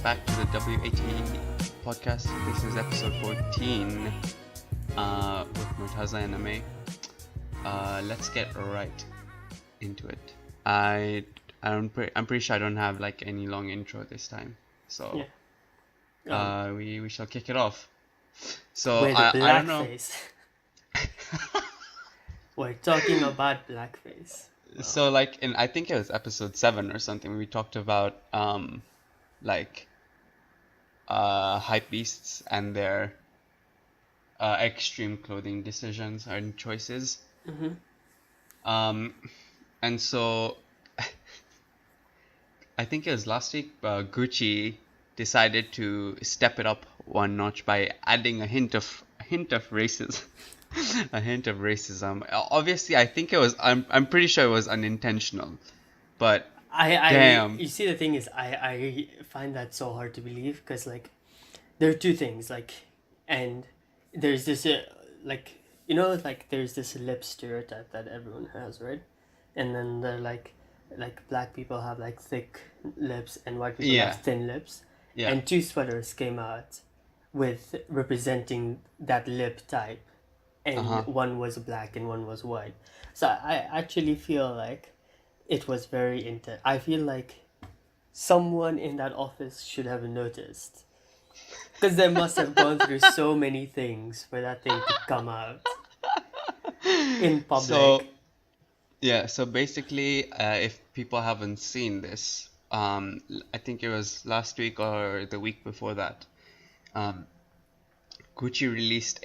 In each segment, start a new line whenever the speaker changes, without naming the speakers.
back to the WAT podcast. This is episode 14 with Murtaza and Amay. Let's get right into it. I'm pretty sure I don't have like any long intro this time, so we shall kick it off. So
with
I don't know.
blackface. We're talking about blackface.
So like I think it was episode 7 or something, we talked about hype beasts and their extreme clothing decisions and choices. And so I think it was last week, Gucci decided to step it up one notch by adding a hint of racism. A hint of racism. Obviously, I think it was. I'm pretty sure it was unintentional, but damn.
You see, the thing is, I find that so hard to believe because like, there are two things and there's this there's this lip stereotype that everyone has, right? And then they're like black people have like thick lips and white people have thin lips.
Yeah.
And two sweaters came out with representing that lip type. And one was black and one was white. So I actually feel like it was very intense. I feel like someone in that office should have noticed. Because they must have gone through so many things for that thing to come out in public.
So basically, if people haven't seen this, I think it was last week or the week before that, Gucci released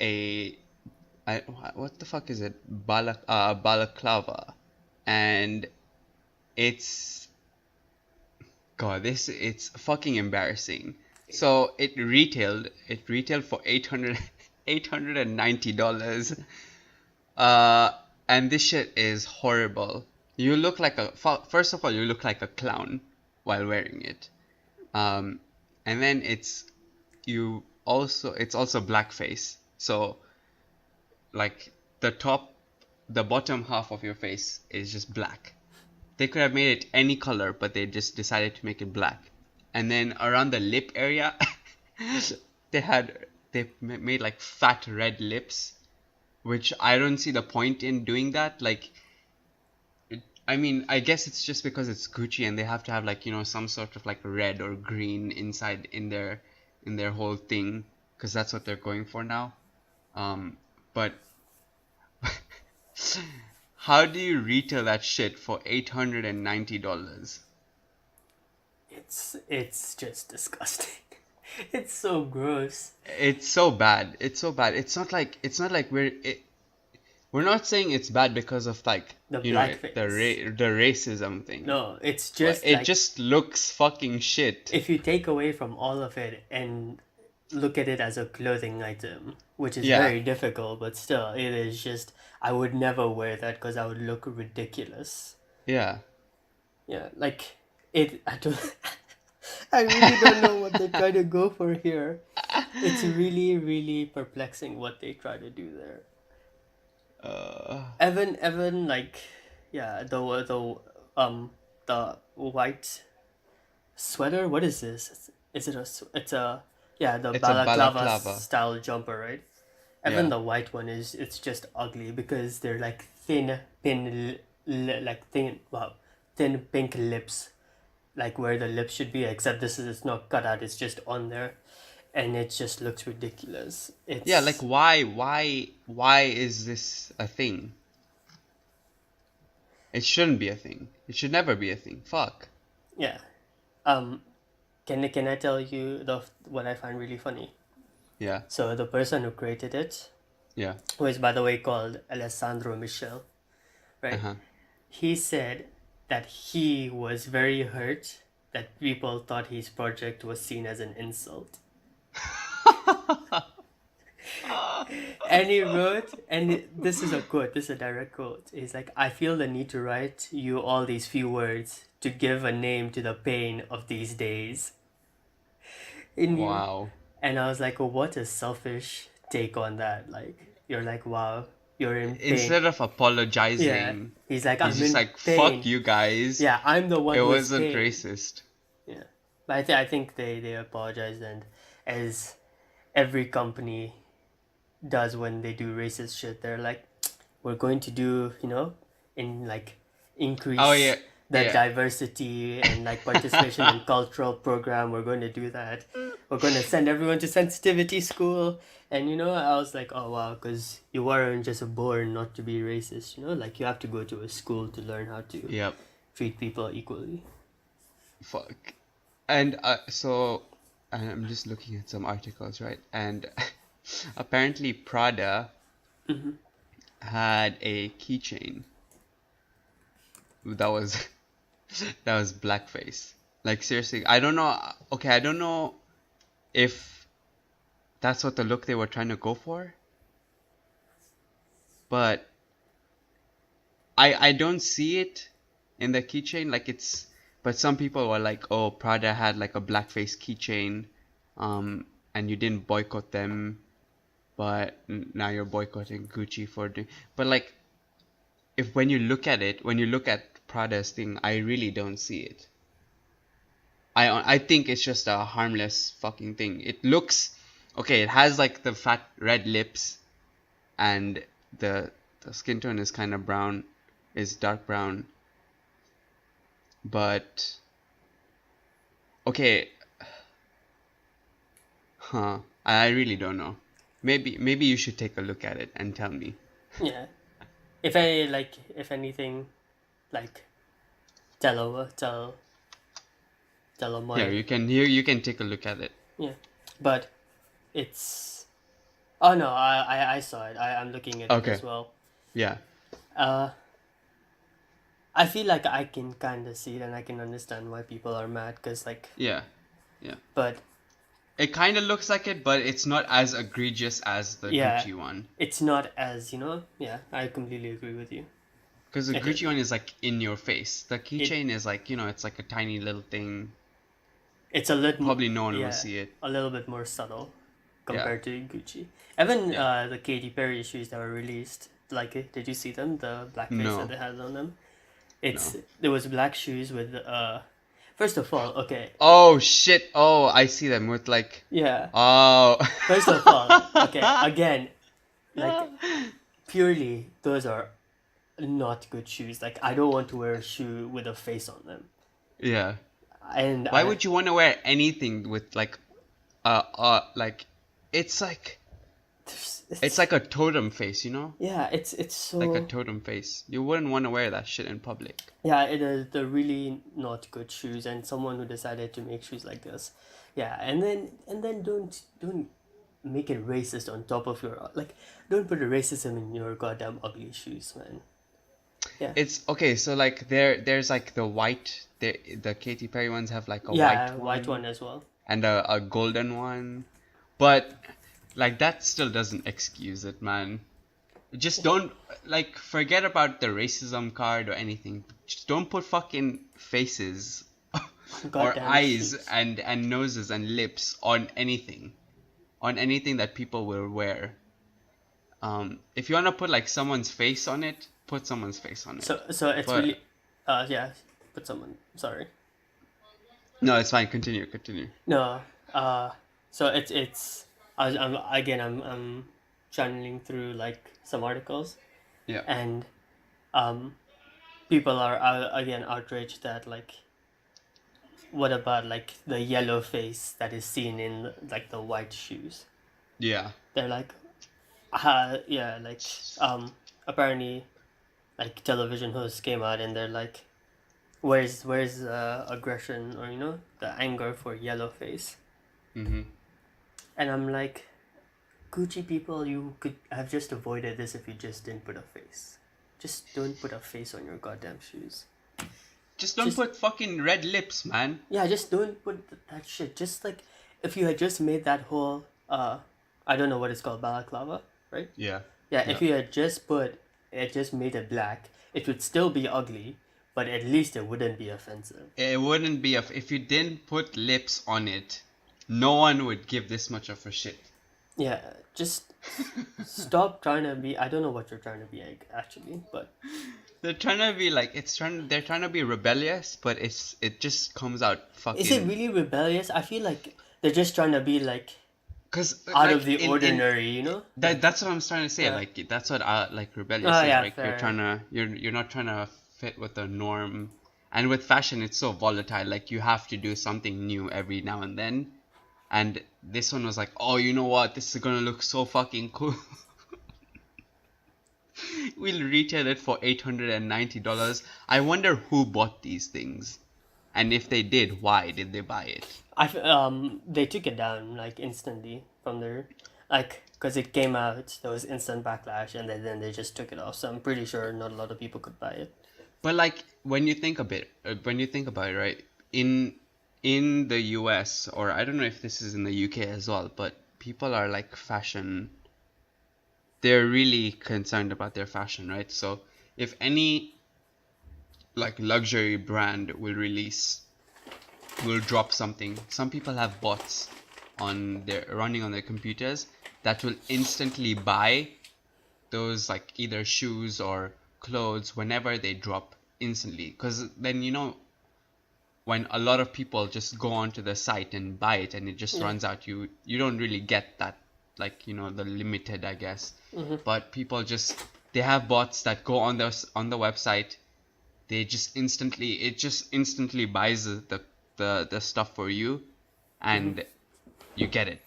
what the fuck is it? Balaclava, and it's fucking embarrassing. So it retailed for $890. And this shit is horrible. You look like first of all, you look like a clown while wearing it. And then it's also blackface. So like the bottom half of your face is just black. They could have made it any color, but they just decided to make it black. And then around the lip area, they made like fat red lips, which I don't see the point in doing that. Like, I mean, I guess it's just because it's Gucci and they have to have like, some sort of like red or green inside in their whole thing, because that's what they're going for now. But how do you retail that shit for $890?
It's just disgusting. It's so gross.
It's so bad. It's not like we're not saying it's bad because of like
the
blackface, the racism thing.
No, it's just
it just looks fucking shit.
If you take away from all of it and look at it as a clothing item, which is very difficult, but still, it is just, I would never wear that because I would look ridiculous.
Yeah,
like it. I really don't know what they try to go for here. It's really, really perplexing what they try to do there. Evan, like, the white sweater. What is this? The balaclava style jumper, right? Even the white one it's just ugly because they're like thin pink lips, like where the lips should be, except it's not cut out, it's just on there, and it just looks ridiculous.
Like why is this a thing? It shouldn't be a thing. It should never be a thing. Fuck.
Yeah. Can I tell you what I find really funny?
Yeah.
So the person who created it, who is by the way called Alessandro Michel, right? He said that he was very hurt that people thought his project was seen as an insult. And he wrote, and this is a quote, this is a direct quote. He's like, "I feel the need to write you all these few words to give a name to the pain of these days."
Wow.
And I was like, well, what a selfish take on that. Like, you're like, wow, you're in pain.
Instead of apologizing,
he's like,
he's just like,
pain.
fuck you guys.
Yeah, I'm the one
It
who's
wasn't
pain.
racist.
Yeah. But I think they apologized, and as every company does when they do racist shit, they're like, we're going to do, in like
Oh yeah,
increase the
yeah.
diversity and like participation in cultural program. We're going to do that. We're going to send everyone to sensitivity school. And I was like, oh wow, because you weren't just born not to be racist. Like you have to go to a school to learn how to
Yep.
treat people equally.
Fuck. And so I'm just looking at some articles, right? And apparently Prada
Hmm.
had a keychain that was that was blackface. Like seriously, I don't know. Okay, I don't know if that's what the look they were trying to go for, but I don't see it in the keychain. Like it's, but some people were like, oh, Prada had like a blackface keychain, and you didn't boycott them, but now you're boycotting Gucci for doing. But like, if when you look at it, when you look at Prada's thing, I really don't see it. I think it's just a harmless fucking thing. It looks okay. It has like the fat red lips, and the skin tone is kind of brown, is dark brown. But okay, huh? I really don't know. Maybe you should take a look at it and tell me.
Yeah. If anything, like tell them
Yeah,
why.
you can take a look at it.
Yeah. But it's oh no, I saw it. I'm looking at it
Okay.
as well.
Yeah.
Uh I feel like I can kind of see it and I can understand why people are mad because like
Yeah. Yeah.
but
It kind of looks like it, but it's not as egregious as the
yeah,
Gucci one.
it's not as, yeah, I completely agree with you.
Because the
It
Gucci one is like in your face. The
it
keychain is like, it's like a tiny little thing.
it's a little
Probably no one will
yeah,
see it.
a little bit more subtle
Yeah.
compared to Gucci. Even
Yeah.
the Katy Perry shoes that were released, like did you see them? The blackface that
No.
they had on them.
No.
There was black shoes with first of all, okay,
Oh shit. Oh, I see them with like.
yeah.
Oh.
First of all, okay, again, like purely those are not good shoes. Like I don't want to wear a shoe with a face on them.
Yeah.
And
Why
I
would you want to wear anything with like like it's like it's like a totem face,
yeah, it's
like a
so
totem face. You wouldn't want to wear that shit in public.
yeah, it is the really not good shoes and someone who decided to make shoes like this. Yeah, and then don't make it racist on top of your like don't put a racism in your goddamn ugly shoes, man. Yeah.
It's okay, so like there's like the Katy Perry ones have like a
Yeah,
white
white
one
one as well.
and a golden one. But like that still doesn't excuse it, man. Just don't like forget about the racism card or anything. Just don't put fucking faces or
Goddamn
eyes
shoes.
and noses and lips on anything. On anything that people will wear. If you wanna put like someone's face on it, put someone's face on it.
So it's
But
really yeah, put someone sorry.
no, it's fine. Continue, continue.
No, so it's I'm channeling through like some articles
Yeah.
and um people are again outraged that like what about like the yellow face that is seen in like the white shoes?
Yeah.
They're like yeah, like apparently like television hosts came out and they're like where's aggression or the anger for yellow face?
Mm-hmm.
And I'm like, Gucci people, you could have just avoided this if you just didn't put a face. Just don't put a face on your goddamn shoes.
Just don't
Just
put fucking red lips, man.
yeah, just don't put that shit. Just like if you had just made that whole I don't know what it's called, balaclava, right?
Yeah.
Yeah,
Yeah.
if you had just made it black, it would still be ugly, but at least it wouldn't be offensive.
It wouldn't be if you didn't put lips on it, no one would give this much of a shit.
Yeah, just stop trying to be. I don't know what you're trying to be actually, but
They're trying to be like they're trying to be rebellious, but it just comes out
Is it
fucking
really rebellious? I feel like they're just trying to be like
because
out of
like
the
in
ordinary, you know?
that
Like,
that's what I'm trying to say.
yeah.
Like that's what like rebellious
Oh
is.
yeah,
Like you're
fair.
trying to you're not trying to fit with the norm. And with fashion, it's so volatile. Like you have to do something new every now and then. And this one was like, oh, you know what? This is gonna look so fucking cool. We'll retail it for $890. I wonder who bought these things. And if they did, why did they buy it?
They took it down like instantly from their, like, because it came out, there was instant backlash, and then they just took it off. So I'm pretty sure not a lot of people could buy it.
But like when you think about it, right? In the US, or I don't know if this is in the UK as well, but people are like fashion. They're really concerned about their fashion, right? So if any like luxury brand will drop something, some people have bots on their running on their computers that will instantly buy those like either shoes or clothes whenever they drop instantly, because then when a lot of people just go onto the site and buy it and it just
Yeah.
runs out, you don't really get that, like the limited, I guess. But people just, they have bots that go on the website. It just instantly buys the stuff for you, and you get it.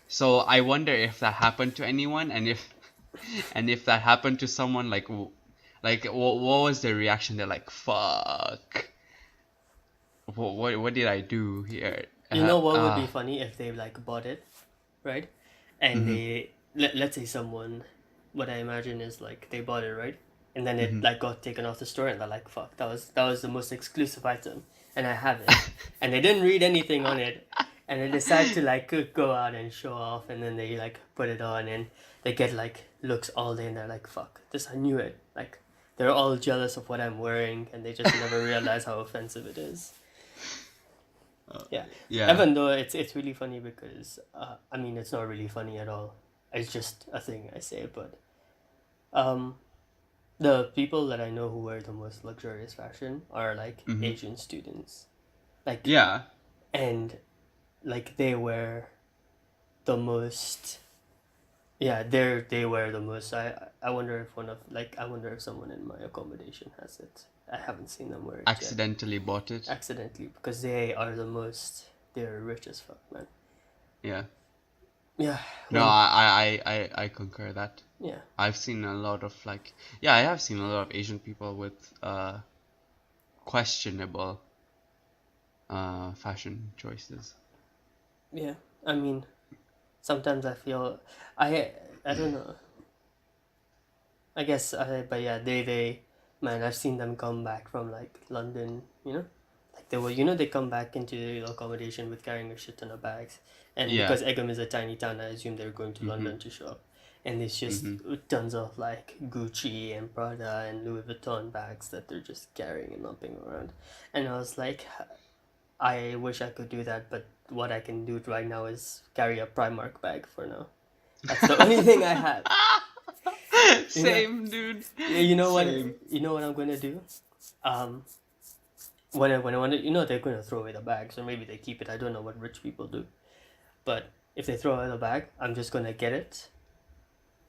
So I wonder if that happened to anyone, and if that happened to someone, like what was their reaction? They're like, fuck, what did I do here?
You know what would be funny if they like bought it, right? And
Mhm,
let's say someone, what I imagine is like they bought it, right? And then it
mhm.
like got taken off the store, and they're like, fuck, that was the most exclusive item, and I have it. And they didn't read anything on it, and they decide to like go out and show off, and then they like put it on, and they get like looks all day, and they're like, fuck, this, I knew it. Like, they're all jealous of what I'm wearing, and they just never realize how offensive it is. Yeah,
Yeah.
even though it's really funny because I mean, it's not really funny at all. It's just a thing I say. But um, the people that I know who wear the most luxurious fashion are like
Mhm.
Asian students, like,
Yeah.
and like they wear the most. Yeah, they wear the most. I wonder if I wonder if someone in my accommodation has it. I haven't seen them wear it yet.
Accidentally bought it.
Accidentally, because they are the most. They're rich as fuck, man.
Yeah.
Yeah,
No,
when
I concur that.
yeah.
I've seen a lot of like, yeah, I have seen a lot of Asian people with questionable fashion choices.
Yeah, I mean, sometimes I feel I don't know. I guess but yeah, they man, I've seen them come back from like London, like they come back into the accommodation with carrying a shit ton of bags, and
Yeah.
because Egham is a tiny town, I assume they're going to
Mhm.
London to shop, and it's just
Mhm.
tons of like Gucci and Prada and Louis Vuitton bags that they're just carrying and lumping around, and I was like, I wish I could do that, but what I can do right now is carry a Primark bag for now. That's the only thing I have. You know,
Same, dude.
you know what?
Same.
You know what I'm gonna do? Um, when I want to, they're gonna throw away the bags, or maybe they keep it. I don't know what rich people do, but if they throw away the bag, I'm just gonna get it,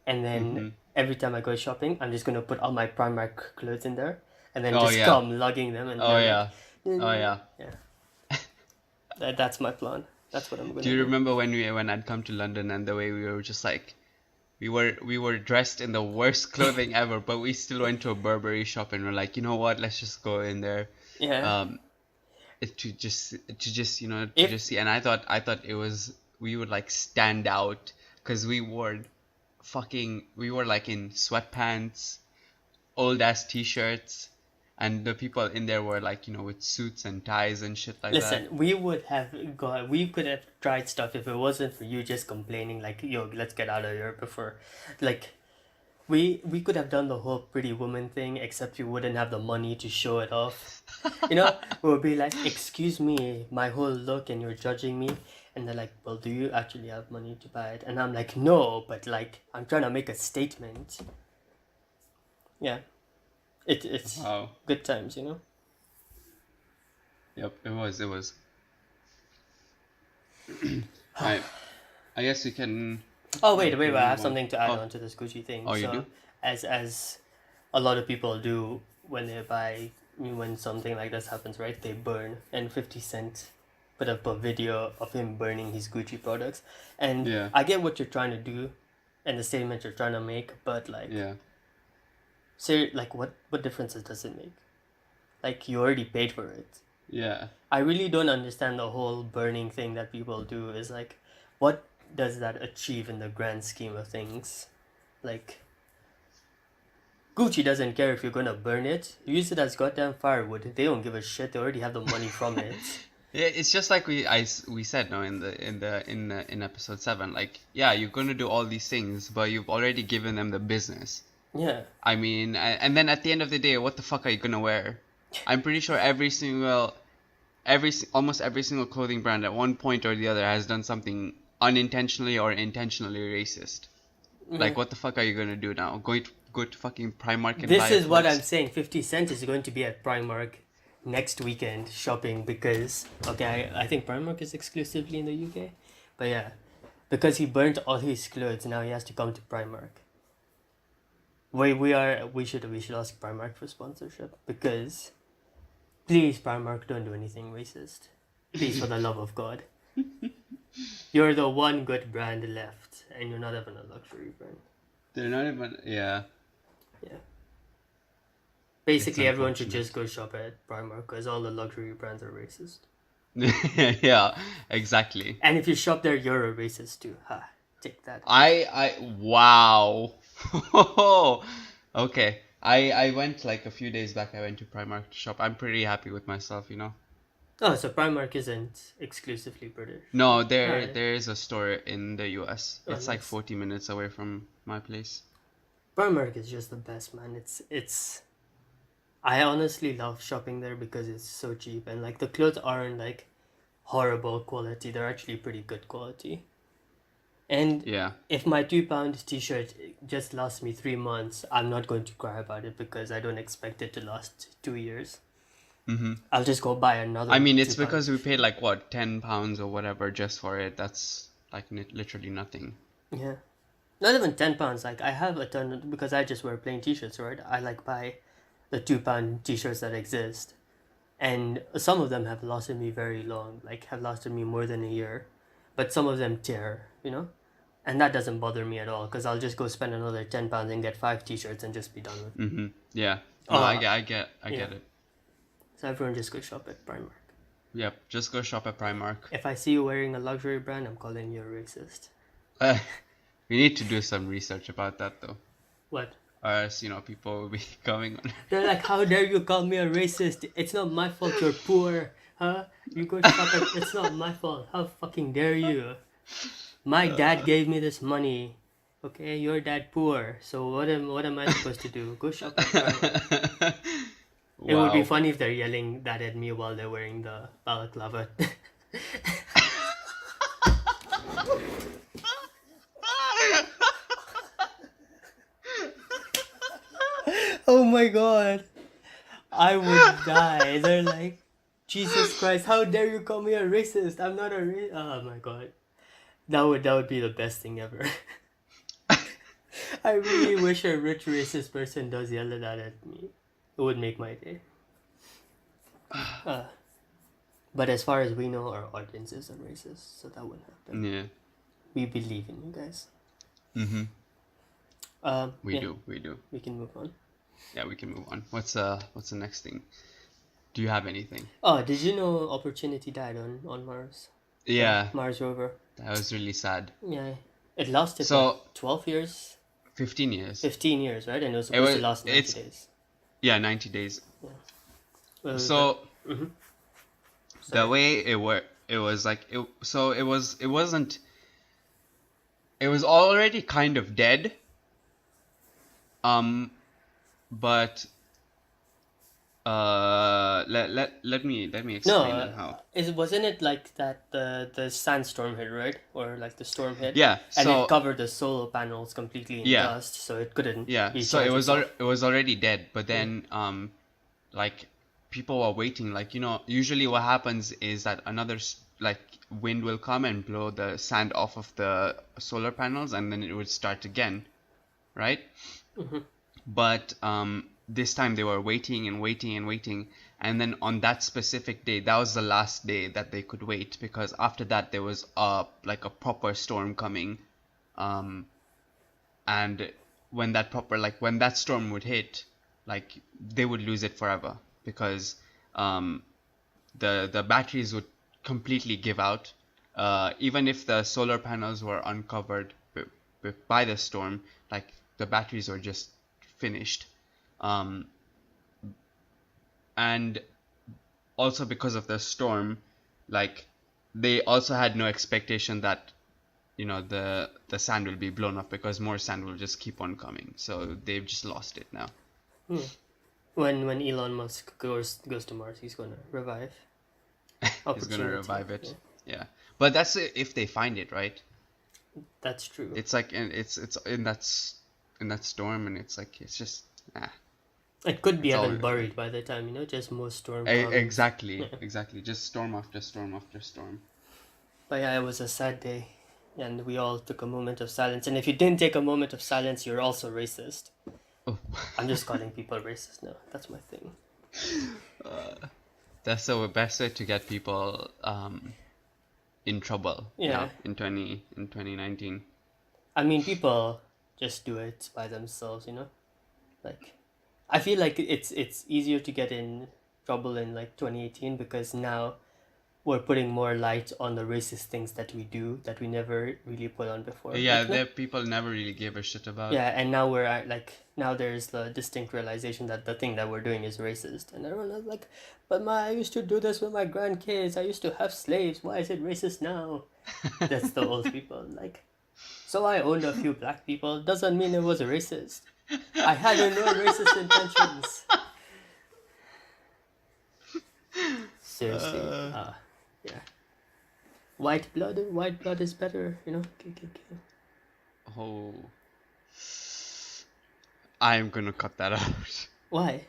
and then
Mhm.
every time I go shopping, I'm just gonna put all my Primark clothes in there, and then
Oh
just
yeah.
come lugging them, and
Oh
they're like,
yeah. Oh yeah.
yeah, that's my plan. That's what I'm
Do
gonna
you
do.
remember when I'd come to London and the way we were just like we were dressed in the worst clothing ever, but we still went to a Burberry shop and we're like, you know what? Let's just go in there,
Yeah.
um, to
If
just see. And I thought it was we would like stand out because we were like in sweatpants, old ass t-shirts, and the people in there were like with suits and ties and shit like that.
Listen, we could have tried stuff if it wasn't for you just complaining like, yo, let's get out of here before, like, we could have done the whole pretty woman thing, except you wouldn't have the money to show it off. We would be like, excuse me, my whole look, and you're judging me. And they're like, well, do you actually have money to buy it? And I'm like, no, but like, I'm trying to make a statement. Yeah. It's
Wow.
good times, you know.
Yep. It was. I I guess we can
Oh
yeah
wait,
we
wait,
can
wait! I
move
have
on.
something to add
Oh
on to this Gucci thing.
oh you
So,
do?
as a lot of people do when they buy, when something like this happens, right? They burn, and 50 Cent put up a video of him burning his Gucci products, and
Yeah.
I get what you're trying to do, and the statement you're trying to make, but like,
Yeah.
like what differences does it make? Like you already paid for it.
Yeah.
I really don't understand the whole burning thing that people do. Is like, what does that achieve in the grand scheme of things? Like, Gucci doesn't care if you're gonna burn it. Use it as goddamn firewood. They don't give a shit. They already have the money from it.
Yeah, it's just like we said no in episode 7, like yeah you're gonna do all these things but you've already given them the business.
Yeah.
I mean and then at the end of the day what the fuck are you gonna wear? I'm pretty sure almost every single clothing brand at one point or the other has done something unintentionally or intentionally racist.
Yeah.
Like what the fuck are you gonna do now? Go to fucking Primark and buy
This
a
is what I'm
clothes?
saying. 50 Cent is going to be at Primark next weekend shopping because, okay, I think Primark is exclusively in the UK. But yeah, because he burnt all his clothes, now he has to come to Primark. We should ask Primark for sponsorship because please Primark don't do anything racist. Please for the love of God. You're the one good brand left and you're not even a luxury brand.
They're not even yeah.
Yeah.
It's
Basically everyone should
unfortunate.
just go shop at Primark because all the luxury brands are racist.
Yeah, exactly.
And if you shop there, you're a racist too. Ha, take that.
Wow. Okay. I went like a few days back. I went to Primark to shop. I'm pretty happy with myself, you know.
Oh, so Primark isn't exclusively British.
No,
Alright.
there is a store in the US.
Oh,
It's like
nice.
40 minutes away from my place.
Primark is just the best, man. It's I honestly love shopping there because it's so cheap and like the clothes aren't like horrible quality. They're actually pretty good quality. And
Yeah.
if my £2 t-shirt just lasts me 3 months, I'm not going to cry about it because I don't expect it to last 2 years.
Mm-hmm.
I'll just go buy another
I mean, it's
£2
because we paid
t-shirt.
like what, £10 or whatever just for it. That's like literally nothing.
Yeah. Not even £10. Like I have a ton because I just wear plain t-shirts, right? I like buy the £2 t-shirts that exist. And some of them have lasted me very long, like have lasted me more than a year. But some of them tear, you know? And that doesn't bother me at all because I'll just go spend another £10 and get 5 t-shirts and just be done with it.
Mm-hmm. Yeah. No,
Oh,
I
yeah.
get it.
So everyone just go shop at Primark.
Yep. Just go shop at Primark.
If I see you wearing a luxury brand, I'm calling you a racist.
We need to do some research about that though.
What?
Or else, people will be coming on.
They're like, how dare you call me a racist? It's not my fault you're poor. Huh? You go shop at... It's not my fault. How fucking dare you? My dad gave me this money. Okay, your dad poor. So what am I supposed to do? Go shop at Primark. It would be
Wow.
funny if they're yelling that at me while they're wearing the balaclava. Oh my god. I would die. They're like, Jesus Christ, how dare you call me a racist? I'm not a racist. Oh my god. That would be the best thing ever. I really wish a rich racist person does yell that at me. It would make my day. But as far as we know, our audience isn't racist, so that wouldn't happen.
Yeah.
We believe in you guys.
Mm-hmm. We
Yeah,
do. We do.
we can move on.
Yeah, we can move on. What's the next thing? Do you have anything?
Oh, did you know Opportunity died on Mars?
Yeah,
Mars rover.
that was really sad.
Yeah, it lasted
So,
like 12 years,
15 years.
15 years, right? And it was supposed to last 90
it's
days.
yeah, 90 days.
Well,
So,
mm-hmm.
the way it worked, it was like it wasn't it was already kind of dead. But Let me
No,
explain then how.
wasn't it like that the sandstorm hit, right? Or like the storm hit,
Yeah.
and it
So
covered the solar panels completely in
yeah,
dust, so it couldn't
yeah. So
recharge itself.
it was already dead, but
Yeah.
then like people were waiting. Like usually what happens is that like wind will come and blow the sand off of the solar panels, and then it would start again, right?
Hmm.
But this time they were waiting and waiting and waiting, and then on that specific day, that was the last day that they could wait, because after that there was like a proper storm coming, um, and when that storm would hit, like they would lose it forever, because um, the batteries would completely give out, even if the solar panels were uncovered by the storm, like the batteries were just finished. um, and also because of the storm, like they also had no expectation that the sand will be blown off, because more sand will just keep on coming, so they've just lost it now.
Yeah. When Elon Musk goes to Mars, he's gonna revive
He's gonna
Opportunity.
revive it.
Yeah,
Yeah, but that's if they find it, right?
that's true.
It's like it's in that storm, and it's like it's just
It could be
it's all
even buried by the time, just more storm comes.
exactly,
Yeah.
exactly, just storm after storm after storm.
But yeah, it was a sad day, and we all took a moment of silence. And if you didn't take a moment of silence, you're also racist.
Oh.
I'm just calling people racist now. That's my thing.
That's the best way to get people in trouble
Yeah,
now in 2019.
I mean, people just do it by themselves, Like, I feel like it's easier to get in trouble in like 2018 because now we're putting more light on the racist things that we do that we never really put on before.
Yeah,
Like, no,
there people never really gave a shit about.
yeah, and now we're at, like now there's the distinct realization that the thing that we're doing is racist, and everyone is like, "But I used to do this with my grandkids. I used to have slaves. Why is it racist now?" That's the old people. Like, so I owned a few black people. Doesn't mean it was racist. I had no racist intentions. Seriously, yeah. White blood is better. KKK.
Oh, I'm gonna cut that out.
Why?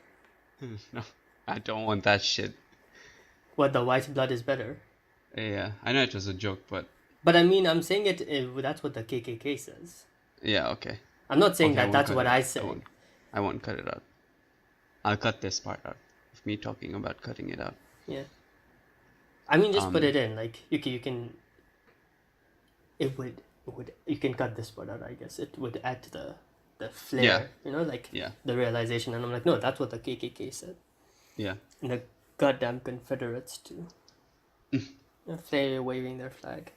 No, I don't want that shit.
What, the white blood is better?
Yeah, I know it was a joke, but
But I mean, I'm saying it. That's what the KKK says.
yeah, okay.
I'm not saying
Okay, I
that.
won't
That's
cut
what
it
I
out.
say.
I won't cut it out. I'll cut this part out of me talking about cutting it out.
Yeah. I mean, just put
Um,
it in. Like you can. It would. You can cut this part out. I guess it would add to the
yeah,
flair. Like
yeah,
the realization. And I'm like, no, that's what the KKK said.
yeah.
And the goddamn Confederates too. They're waving their flag.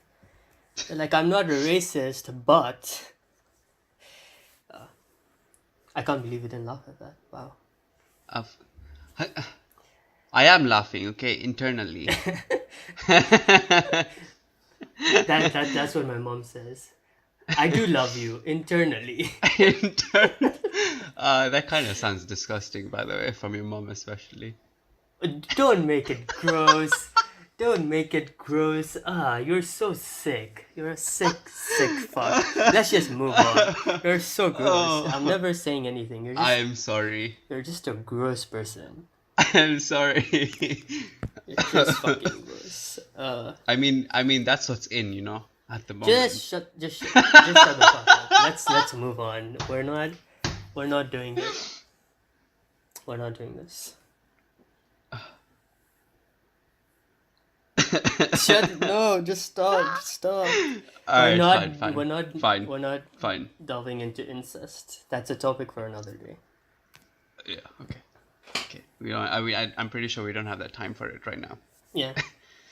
They're like, I'm not a racist, but I can't believe you didn't laugh at that. Wow.
I've, I am laughing, okay, internally.
That's what my mom says. I do love you internally.
That kind of sounds disgusting, by the way, from your mom especially.
Don't make it gross. Don't make it gross. You're so sick. You're a sick fuck. Let's just move on. You're so gross. I'm never saying anything.
I'm sorry.
You're just a gross person.
I'm sorry.
You're just fucking gross.
I mean that's what's in, at the moment.
Just shut the fuck up. Let's move on. We're not doing it. We're not doing this. No, just stop.
Alright, fine.
We're not
Fine.
delving into incest. That's a topic for another day.
Yeah, okay. Okay. We don't I'm pretty sure we don't have that time for it right now.
Yeah.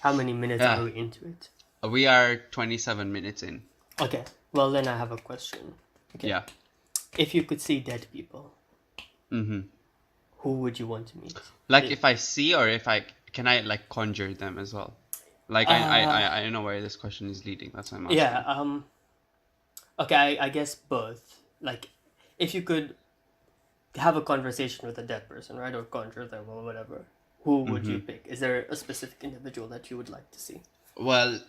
How many minutes
Yeah.
are we into it?
We are 27 minutes in.
Okay. Well, then I have a question. Okay.
Yeah.
If you could see dead people,
Mm-hmm.
who would you want to meet?
Like if I see, or if can I like conjure them as well? Like I know where this question is leading. That's why I'm asking.
Yeah. Okay. I guess both. Like, if you could have a conversation with a dead person, right, or conjure them or whatever, who would you
Mm-hmm.
pick? Is there a specific individual that you would like to see?
Well,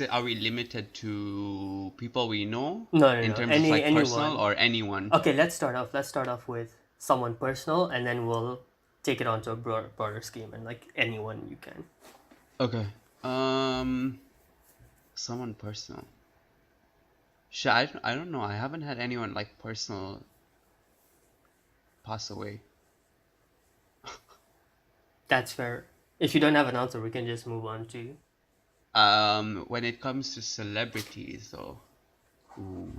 are we limited to people we know
No, no,
in
no.
terms of like personal
Anyone.
or anyone?
Okay, let's start off. Let's start off with someone personal, and then we'll take it onto a broader scheme, and like anyone you can.
Okay. Um, Someone personal. Shit, I don't know. I haven't had anyone like personal pass away.
That's fair. If you don't have an answer, we can just move on to.
When it comes to celebrities, though, ooh.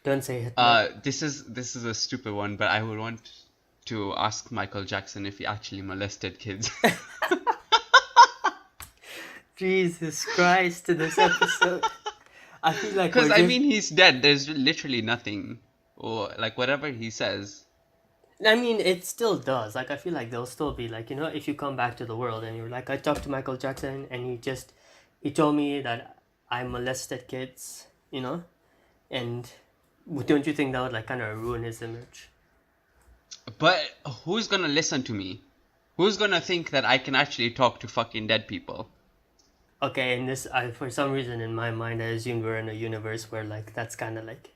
Don't say Hitler.
This is a stupid one, but I would want to ask Michael Jackson if he actually molested kids.
Jesus Christ! To this episode, I feel like
Because
we're
I
just.
mean, he's dead. There's literally nothing, or like whatever he says.
I mean, it still does. Like, I feel like there'll still be like, if you come back to the world and you're like, I talked to Michael Jackson and he told me that I molested kids, and don't you think that would like kind of ruin his image?
But who's gonna listen to me? Who's gonna think that I can actually talk to fucking dead people?
Okay, and for some reason in my mind, I assumed we're in a universe where like that's kind of like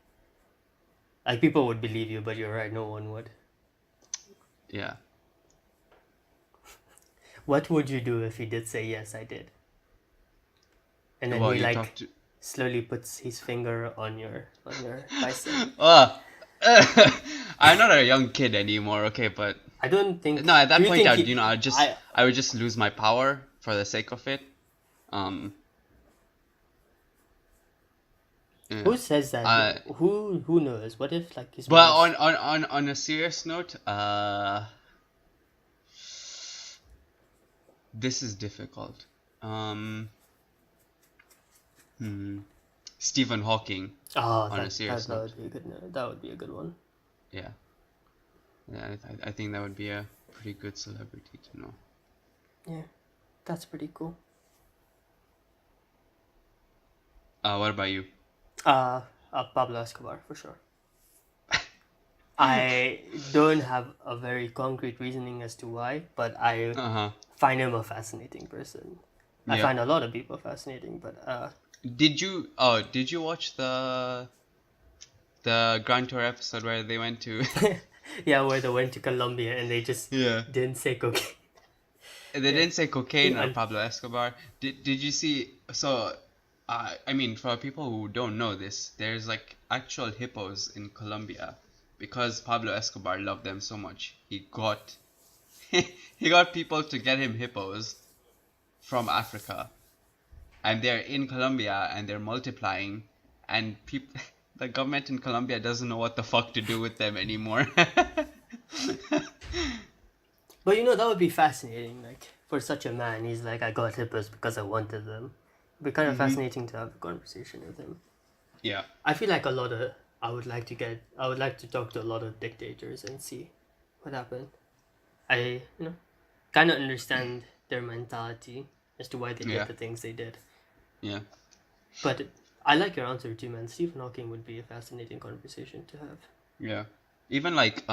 people would believe you, but you're right, no one would.
Yeah.
What would you do if he did say yes, I did? And then
Well,
he
you
like
talk to.
slowly puts his finger on your bicep.
Oh, I'm not a young kid anymore. Okay, but
I don't think.
no, at
Do
that
you
point,
think
I'd
he? I
I would just lose my power for the sake of it. Um. Yeah.
Who says that
Uh,
though? Who knows? What if like his
but
mom's
on a serious note, this is difficult. Um. Hmm. Stephen Hawking.
Oh,
On a serious
that
note,
would be a that would be a good one.
yeah, yeah, I think that would be a pretty good celebrity to know.
Yeah, that's pretty cool.
What about you?
Pablo Escobar for sure. I don't have a very concrete reasoning as to why, but I
Uh-huh.
find him a fascinating person. I
Yeah.
find a lot of people fascinating, but
Did you watch the Grand Tour episode where they went to
yeah, where they went to Colombia and they just
Yeah.
didn't say cocaine.
They didn't say cocaine or
And-
Pablo Escobar. Did you see so I mean for people who don't know this, there's like actual hippos in Colombia because Pablo Escobar loved them so much. He got he got people to get him hippos from Africa. And they're in Colombia and they're multiplying and people the government in Colombia doesn't know what the fuck to do with them anymore.
But that would be fascinating. Like for such a man, he's like, I got hippos because I wanted them. It'd be kind of fascinating to have a conversation with him.
Yeah.
I feel like I would like to talk to a lot of dictators and see what happened. I kind of understand their mentality as to why they
Yeah.
did the things they did.
Yeah.
But I like your answer too, man. Stephen Hawking would be a fascinating conversation to have.
Yeah. Even like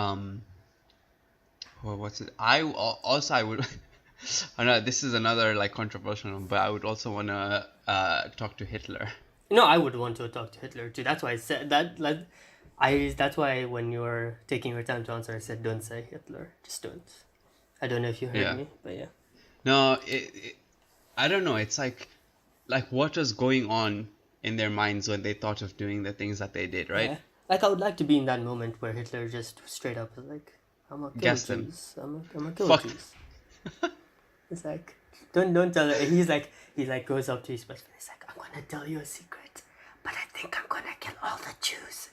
what's it? I would I know this is another like controversial one, but I would also want to talk to Hitler.
I would want to talk to Hitler too. That's why I said that. Like, that's why when you were taking your time to answer, I said don't say Hitler. Just don't. I don't know if you heard
Yeah.
me, but yeah.
No, I don't know. It's like what was going on in their minds when they thought of doing the things that they did, right?
Yeah. Like I would like to be in that moment where Hitler just straight up is like, "I'm gonna kill
Guess them.
Jews. I'm gonna kill
Fuck.
Jews." It's like, don't tell it. He goes up to his best friend. He's like, "I'm gonna tell you a secret, but I think I'm gonna kill all the Jews."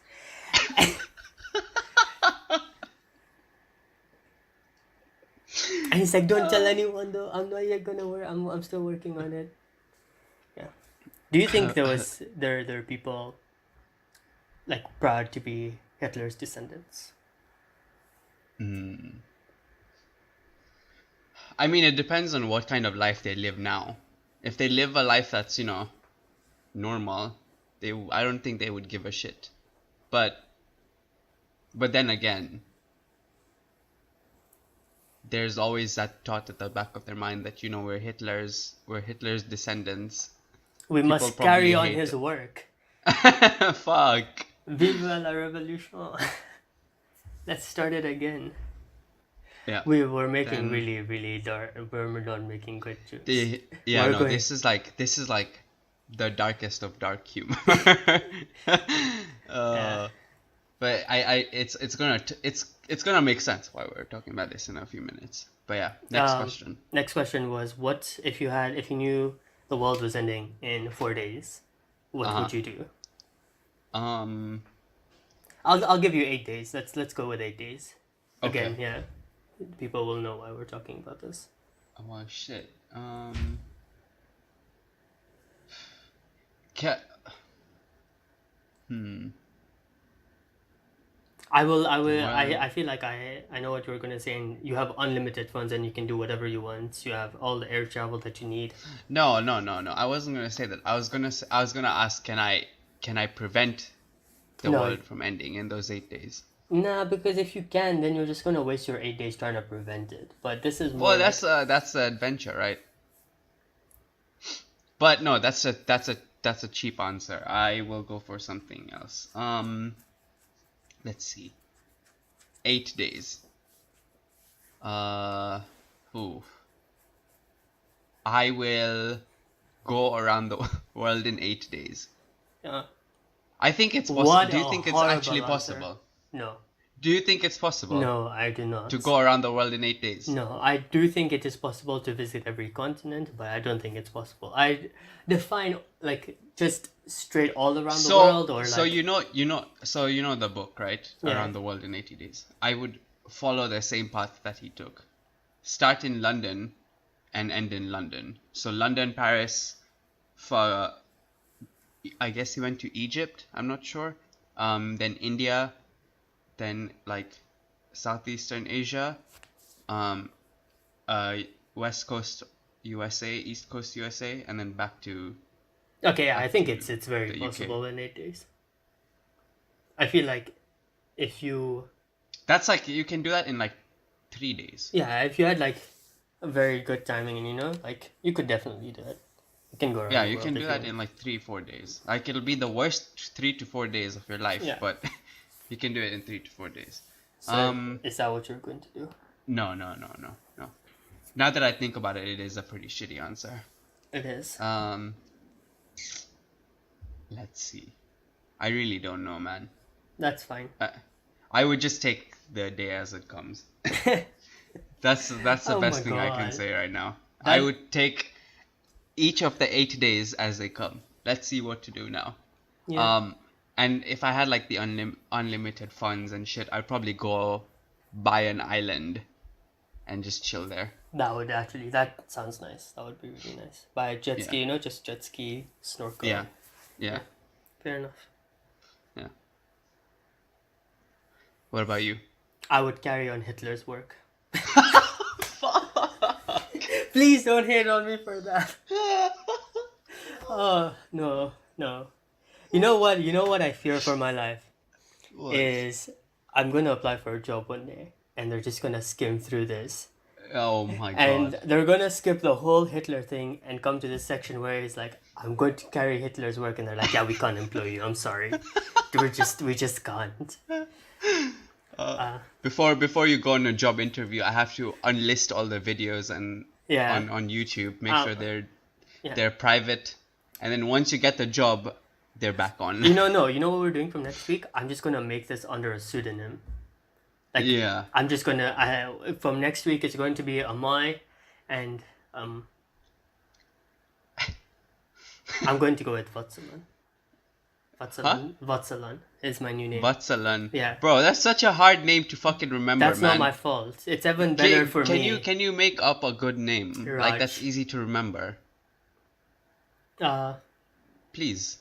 And he's like, "Don't tell anyone though. I'm not yet gonna work. I'm still working on it." Yeah. Do you think there are people like proud to be Hitler's descendants?
I mean, it depends on what kind of life they live now. If they live a life that's, normal, I don't think they would give a shit. But But then again, there's always that thought at the back of their mind that, we're Hitler's descendants.
We
People
must carry
probably
on
hate.
his work.
Fuck.
Vive la révolution. Let's start it again.
Yeah.
We were making
Then
really, really dark. We're not making good jokes.
yeah,
We're
no,
going.
this is like the darkest of dark humor.
Yeah.
But it's gonna make sense why we're talking about this in a few minutes. But yeah, next question.
Next question was, what if you knew the world was ending in 4 days? What would you do?
Um.
I'll give you 8 days. Let's go with 8 days.
Okay.
Again, yeah. People will know why we're talking about this.
Oh shit.
I feel like I know what you're gonna say, and you have unlimited funds and you can do whatever you want. You have all the air travel that you need.
No. I wasn't gonna say that. I was gonna ask, can I prevent the
No.
world from ending in those 8 days?
Nah, because if you can, then you're just gonna waste your 8 days trying to prevent it. But this is more.
Well, that's the adventure, right? But no, that's a cheap answer. I will go for something else. Let's see. 8 days. Ooh. I will go around the world in 8 days. I think it's possible.
What
Do you
a
think it's
horrible
actually
answer.
possible?
No.
Do you think it's possible
No, I do not.
to go around the world in 8 days?
No, I do think it is possible to visit every continent, but I don't think it's possible. I define like just straight all around the world, or
So
like
you know the book, right?
Yeah.
Around the world in 80 days. I would follow the same path that he took. Start in London and end in London. So London, Paris, for I guess he went to Egypt, I'm not sure. Then India, then like Southeastern Asia, West Coast USA, East Coast USA, and then back to
okay, yeah, I
back
think
to
it's very
the UK.
possible in 8 days. I feel like if you
That's like you can do that in like 3 days.
if you had like a very good timing, and like you could definitely do it. You can go around.
Yeah,
the
you
world
can
if
do
you
that
want.
in like 3-4 days. Like it'll be the worst 3 to 4 days of your life,
Yeah.
but you can do it in 3 to 4 days.
So is that what you're going to do?
No. Now that I think about it, it is a pretty shitty answer.
It is.
Let's see. I really don't know, man.
That's fine.
I would just take the day as it comes. That's the
Oh
best
my
thing I can
God.
say right now.
That-
I would take each of the 8 days as they come. Let's see what to do now.
Yeah.
And if I had like the unlimited funds and shit, I'd probably go buy an island and just chill there.
That sounds nice. That would be really nice. Buy a jet ski, just jet ski, snorkel.
Yeah.
Fair enough.
Yeah. What about you?
I would carry on Hitler's work. Please don't hate on me for that. Oh, no. You know what I fear for my life?
What?
Is I'm going to apply for a job one day, and they're just going to skim through this.
Oh my God.
And they're going to skip the whole Hitler thing and come to this section where he's like, I'm going to carry Hitler's work. And they're like, yeah, we can't employ you. I'm sorry. we just can't.
Before you go on a job interview, I have to unlist all the videos and
Yeah.
on YouTube, make sure they're
Yeah.
they're private, and then once you get the job, they're back on.
No, you know what we're doing from next week? I'm just going to make this under a pseudonym. Like,
Yeah.
I'm just going to, from next week, it's going to be Amay and, I'm going to go with Vatsalan. Vatsalan is my new name.
Vatsalan.
Yeah.
Bro, that's such a hard name to fucking remember,
That's
man.
not my fault. It's even better for me.
Can you make up a good name?
Raj.
Like that's easy to remember. Please.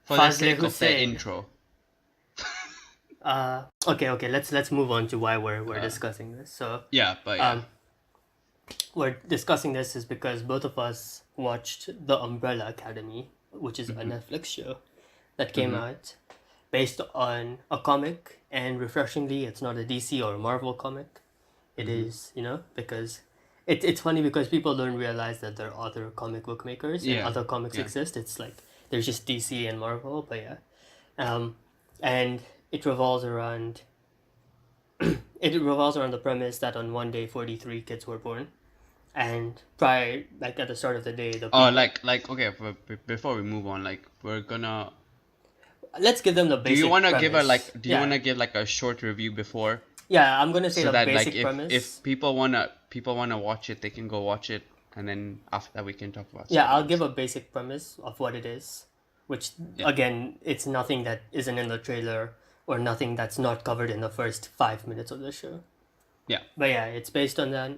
For the
Fazle
sake of the
Hussein.
intro.
Okay, let's move on to why we're discussing this. So
Yeah, but yeah.
we're discussing this is because both of us watched The Umbrella Academy, which is a Netflix show that came out, based on a comic, and refreshingly, it's not a DC or a Marvel comic. It is, because it's funny because people don't realize that there are other comic book makers and
Yeah.
other comics
Yeah.
exist. It's like there's just DC and Marvel, but yeah. And it revolves around the premise that on one day 43 kids were born, and prior, like at the start of the day, the
Oh,
people.
okay. Before we move on, like we're gonna.
Let's give them the
Do you
basic
wanna give a
premise.
like? Do you
Yeah,
wanna give like a short review before,
yeah. I'm gonna say
so
the
that like
basic
if
premise.
people wanna watch it, they can go watch it, and then after that we can talk about
Yeah, I'll give
spoilers.
a basic premise of what it is, which
Yeah.
again, it's nothing that isn't in the trailer or nothing that's not covered in the first 5 minutes of the show.
Yeah.
But yeah, it's based on that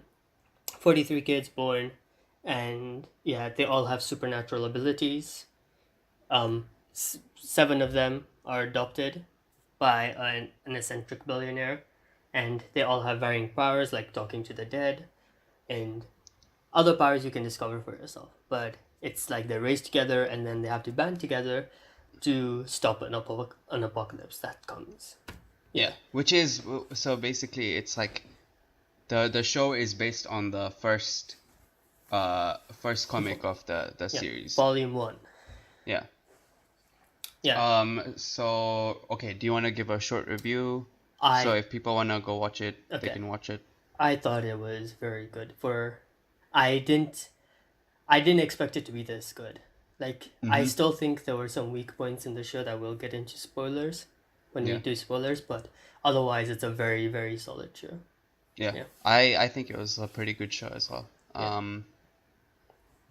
43 kids born, and yeah, they all have supernatural abilities. 7 of them are adopted by an eccentric billionaire, and they all have varying powers, like talking to the dead, and other powers you can discover for yourself. But it's like they race together, and then they have to band together to stop an apocalypse that comes.
Yeah.
Yeah,
Which is so basically it's like the show is based on the first comic of the
yeah.
series.
Volume 1.
Yeah.
Yeah,
So okay, do you want to give a short review? So
I
if people want to go watch it, they
okay.
can watch it.
I thought it was very good. I didn't I didn't expect it to be this good. Like, I
Mm-hmm.
still think there were some weak points in the show that we'll get into spoilers when we
Yeah.
do spoilers, but otherwise, it's a very, very solid show.
Yeah.
Yeah,
I think it was a pretty good show as well.
yeah,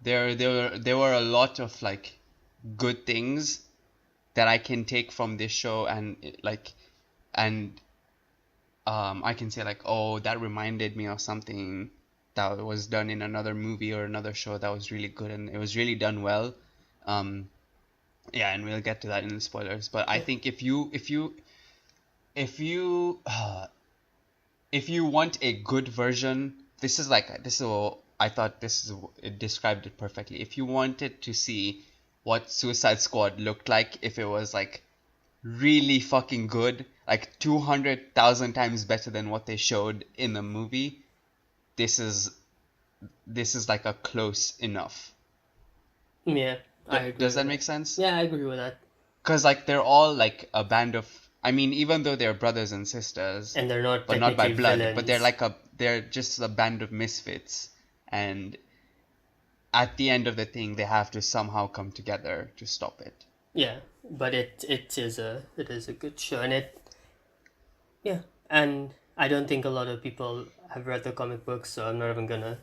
There were a lot of like good things that I can take from this show and I can say like, oh, that reminded me of something that was done in another movie or another show that was really good and it was really done well. Um, yeah, and we'll get to that in the spoilers. But I
yeah,
think if you want a good version, I thought it described it perfectly. If you wanted to see what Suicide Squad looked like if it was like really fucking good, like 200,000 times better than what they showed in the movie, this is this is like a close enough.
yeah. I agree
Does
with
that
that.
make sense?
Yeah, I agree with that.
Because like they're all like a band of, I mean, even though they're brothers and sisters,
And they're not
but not by
technically
blood, but
villains.
they're just a band of misfits, and at the end of the thing, they have to somehow come together to stop it.
Yeah, but it is a good show, and yeah, and I don't think a lot of people have read the comic books, so I'm not even gonna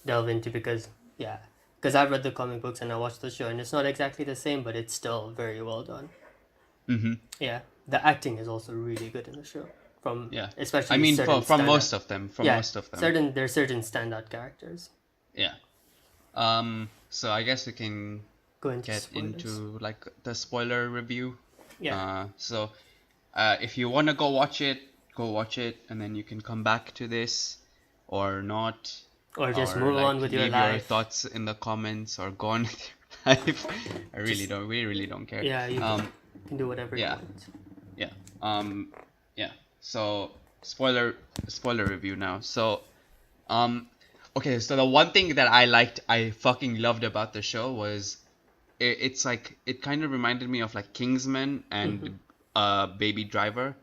delve into because I've read the comic books and I watched the show, and it's not exactly the same, but it's still very well done.
Mm-hmm.
Yeah, the acting is also really good in the show, from
Yeah. I
especially
mean,
certain
from
standout.
most of them,
Yeah, there's certain standout characters.
Yeah. So I guess we can
Go into
get
spoilers.
into like the spoiler review.
Yeah,
So if you want to go watch it, and then you can come back to this or not,
or just
or
move on
like
with your
leave your
life.
thoughts in the comments or go on with your life.
Just
We really don't care.
yeah, you can do whatever you
Yeah,
want.
yeah, yeah. So spoiler review now. So, um, okay. So the one thing that I fucking loved about the show was it's like it kind of reminded me of like Kingsman and Baby Driver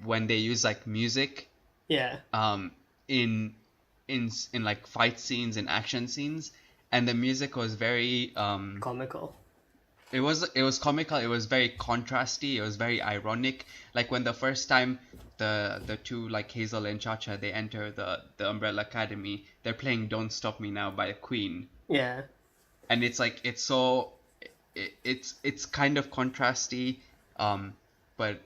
when they use like music
Yeah,
um in in like fight scenes and action scenes, and the music was very
comical.
it was comical, it was very contrasty, it was very ironic. Like when the first time the two, like Hazel and Chacha, they enter the Umbrella Academy, they're playing Don't Stop Me Now by Queen,
Yeah,
and it's like it's kind of contrasty, but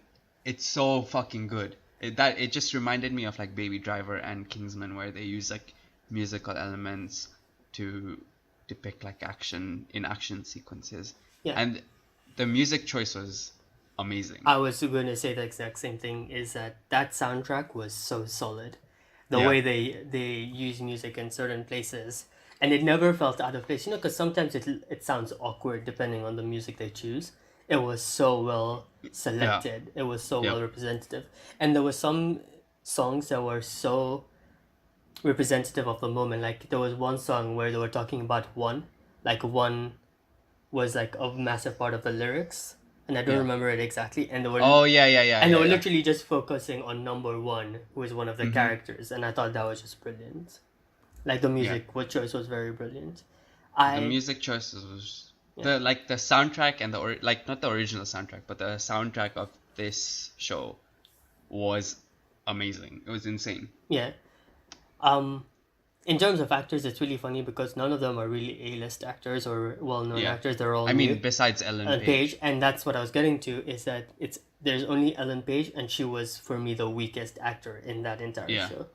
it's so fucking good. It just reminded me of like Baby Driver and Kingsman, where they use like musical elements to depict like action sequences,
yeah.
and the music choice was amazing.
I was going to say the exact same thing. Is that soundtrack was so solid. The
Yeah,
way they use music in certain places, and it never felt out of place. Because sometimes it sounds awkward depending on the music they choose, it was so well
Yeah.
selected. It was so
Yep.
well representative, and there were some songs that were so representative of the moment. Like there was one song where they were talking about one, like one was like a massive part of the lyrics, and I don't
Yeah.
remember it exactly.
Oh yeah, yeah, yeah,
And they
yeah,
were
yeah.
literally just focusing on number one, who is one of the
Mm-hmm.
characters, and I thought that was just brilliant. Like the
Yeah.
music, what choice was very brilliant.
The
I
music choices was
Yeah,
the soundtrack and like not the original soundtrack, but the soundtrack of this show was amazing. It was insane.
yeah. Um, in terms of actors, it's really funny because none of them are really A-list actors or well-known
Yeah.
actors. They're all
I mean,
new.
besides Ellen
Ellen Page,
Page.
and that's what I was getting to is that there's only Ellen Page, and she was for me the weakest actor in that entire
Yeah.
show.
Yep.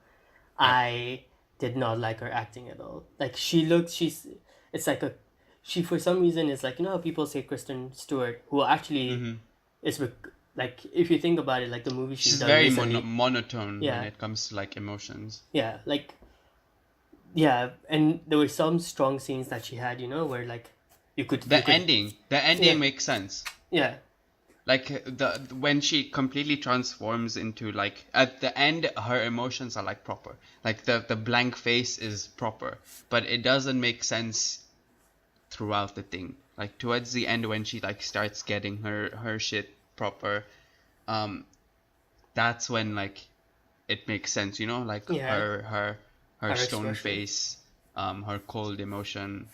I did not like her acting at all. Like it's like a, she for some reason is like, you know how people say Kristen Stewart, who actually
Mm-hmm.
is like if you think about it, like the movie she's
She's
done
very
recently,
monotone when
yeah,
it comes to like emotions.
yeah, like yeah, and there were some strong scenes that she had, where like you could
The
yeah,
ending makes sense.
yeah,
Like the when she completely transforms into like at the end her emotions are like proper. Like the blank face is proper, but it doesn't make sense throughout the thing. Like towards the end when she like starts getting her shit proper, um that's when like it makes sense, like
yeah,
her
her
stone
expression.
face, her cold emotion.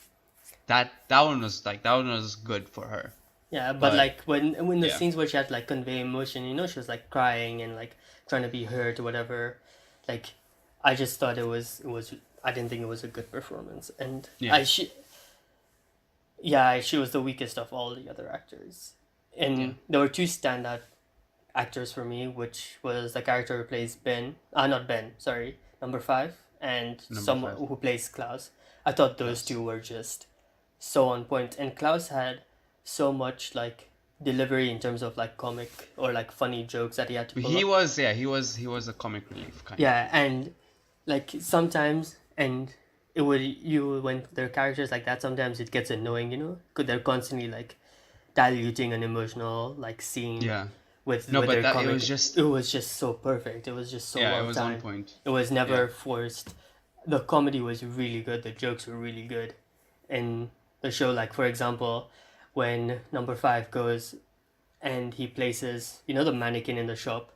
That one was good for her.
Yeah, but
But
like when the
yeah.
scenes where she had to like convey emotion, she was like crying and like trying to be hurt or whatever. Like, I just thought it was I didn't think it was a good performance, and
Yeah.
she was the weakest of all the other actors,
Yeah.
and there were two standout actors for me, which was the character who plays Ben, not Ben, sorry, number five, and
Number
someone
5.
who plays Klaus. I thought those
Klaus.
two were just so on point, and Klaus had so much like delivery in terms of like comic or like funny jokes that he had to pull
He
up.
was, yeah, he was a comic relief kind of.
Yeah, and like sometimes, and it would you when there are characters like that, sometimes it gets annoying, because they're constantly like diluting an emotional like scene
Yeah.
with
No, but
their
that it was
comic.
just
It was just so perfect. It was just so
yeah, it
well
was on
timed.
point.
It was
Yeah.
never forced. The comedy was really good. The jokes were really good in the show. Like for example, when number five goes and he places the mannequin in the shop,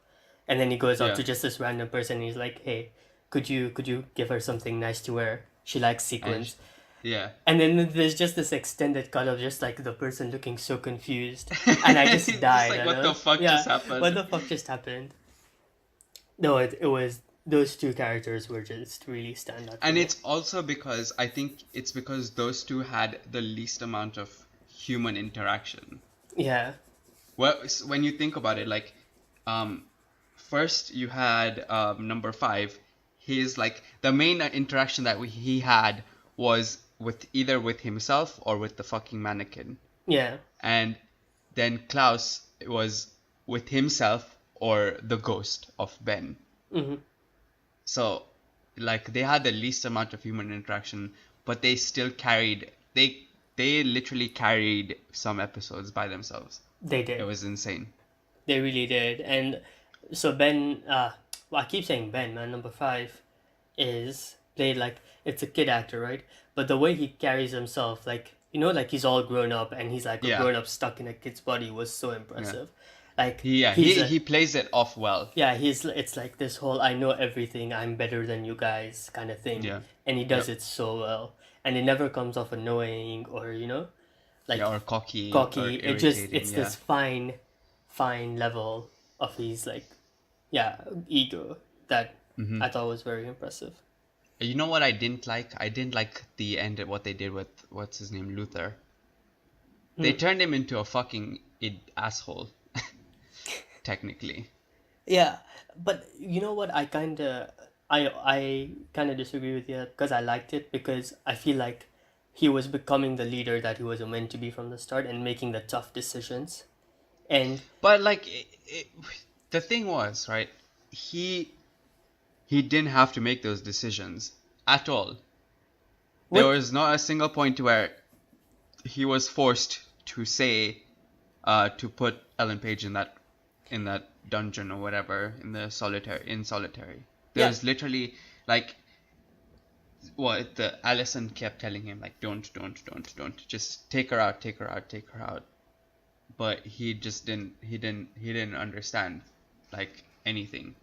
and then he goes up
Yeah.
to just this random person and he's like, hey, could you give her something nice to wear, she likes
And
sequins.
yeah.
And then there's just this extended cut of just like the person looking so confused, and I just
Just
died.
like
I
what the
know,
fuck
yeah,
just
what
happened?
the fuck just happened? No, it was those two characters were just really stand out for
And
me.
it's also because I think it's because those two had the least amount of human interaction.
Yeah,
Well, when you think about it, like, um, first you had number 5. His like the main interaction that he had was with either with himself or with the fucking mannequin,
yeah,
and then Klaus was with himself or the ghost of Ben.
mm-hmm.
So, like they had the least amount of human interaction, but they still carried they literally carried some episodes by themselves.
They
It
did.
was insane.
They really did. And so Ben, well, I keep saying Ben, man. Number five is played like it's a kid actor, right? But the way he carries himself, like like he's all grown up and he's like a
Yeah.
grown up stuck in a kid's body, was so
Yeah.
impressive. Like
Yeah,
he's
he plays it off well.
yeah, it's like this whole I know everything, I'm better than you guys kind of thing,
Yeah.
and he does
Yep.
it so well, and it never comes off annoying or like
Yeah, or cocky or
cocky.
irritating.
It's
Yeah.
this fine level of his like ego that
Hmm.
I thought was very impressive.
You know what I didn't like? I didn't like the end of what they did with what's his name, Luther. They
Hmm.
turned him into a fucking asshole, technically.
Yeah, but you know what? I kind of disagree with you because I liked it because I feel like he was becoming the leader that he was meant to be from the start and making the tough decisions. And
But like, the thing was, right? He he didn't have to make those decisions at all. There
what?
was not a single point where he was forced to say, to put Ellen Page in that dungeon or whatever in solitary. There
Yeah.
was literally like what the Allison kept telling him like don't just take her out, take her out, take her out. But he just didn't understand like anything.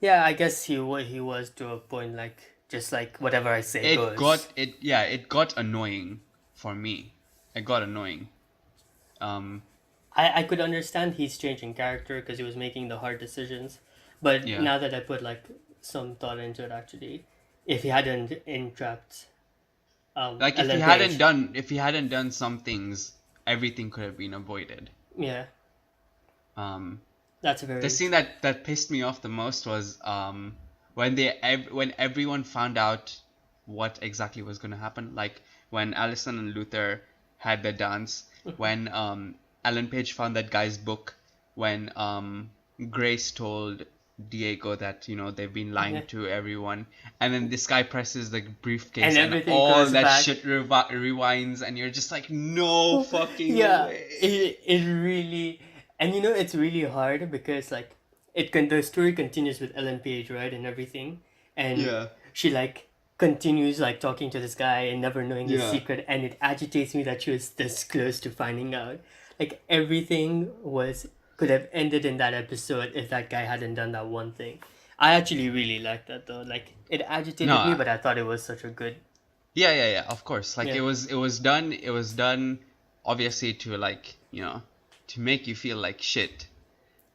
Yeah, I guess he was to a point, like just like whatever I say goes.
It got annoying for me. It got annoying. Um
I could understand he's changing character because he was making the hard decisions, but
yeah.
now that I put like some thought into it, actually, if he hadn't entrapped
Like
Ellen Page,
if he hadn't done some things, everything could have been avoided.
yeah,
Um
that's
the
very
scene
true.
that pissed me off the most was when everyone found out what exactly was going to happen, like when Allison and Luther had their dance, when Ellen Page found that guy's book, when Grace told Diego that they've been lying
Yeah.
to everyone, and then this guy presses the briefcase
And
and
everything
all
goes
that
back.
shit rewinds, and you're just like, no fucking
Yeah,
way.
it really, and it's really hard because like the story continues with Ellen Page, right, and everything, and
Yeah,
she like continues like talking to this guy and never knowing his
yeah.
secret, and it agitates me that she was this close to finding out. Like everything was could have ended in that episode if that guy hadn't done that one thing. I actually really liked that though. Like it agitated me,
No,
but I thought it was such a good.
yeah, of course. Like
Yeah.
it was done obviously to like, to make you feel like shit.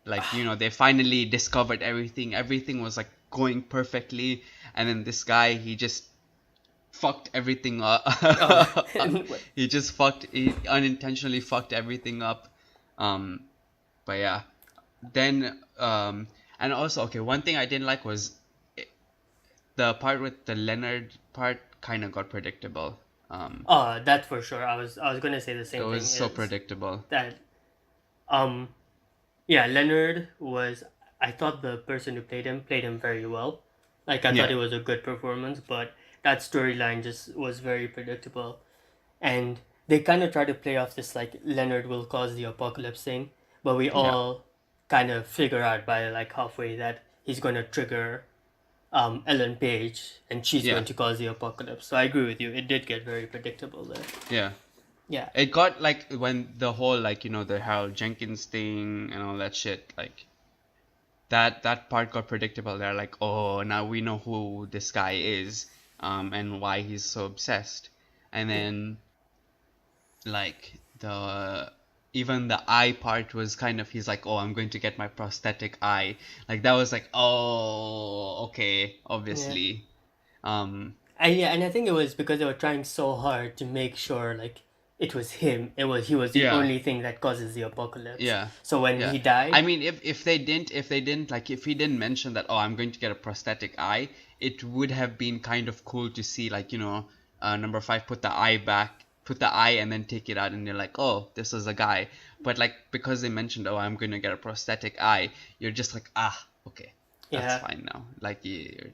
Like, they finally discovered everything. Everything was like going perfectly, and then this guy, he just fucked everything up.
Oh.
He unintentionally fucked everything up. Um, but yeah. Then and also okay, one thing I didn't like was the part with the Leonard part kind of got predictable.
Oh, that for sure. I was gonna say the
It
same
was
thing.
so
Is
predictable.
that um yeah, Leonard was. I thought the person who played him very well. Like I thought
Yeah,
it was a good performance, but that storyline just was very predictable, and they kind of try to play off this like Leonard will cause the apocalypse thing, but we
yeah,
all kind of figure out by like halfway that he's gonna trigger Ellen Page and she's
yeah,
going to cause the apocalypse. So I agree with you. It did get very predictable there.
yeah.
Yeah.
It got like when the whole like the Harold Jenkins thing and all that shit, like that part got predictable. They're like, oh, now we know who this guy is, and why he's so obsessed. And
Yeah.
then like the even the eye part was kind of, he's like, oh, I'm going to get my prosthetic eye. Like that was like, oh, okay,
Yeah.
obviously. Um,
And I think it was because they were trying so hard to make sure like it was him. He was the
yeah.
only thing that causes the apocalypse.
Yeah.
So when
Yeah.
he
I
died,
mean, if they didn't like, if he didn't mention that, oh, I'm going to get a prosthetic eye, it would have been kind of cool to see like, number five put the eye back, put the eye and then take it out, and you're like, oh, this is a guy. But like, because they mentioned, oh, I'm going to get a prosthetic eye, you're just like, ah, okay, that's
yeah,
fine now. Like, you're,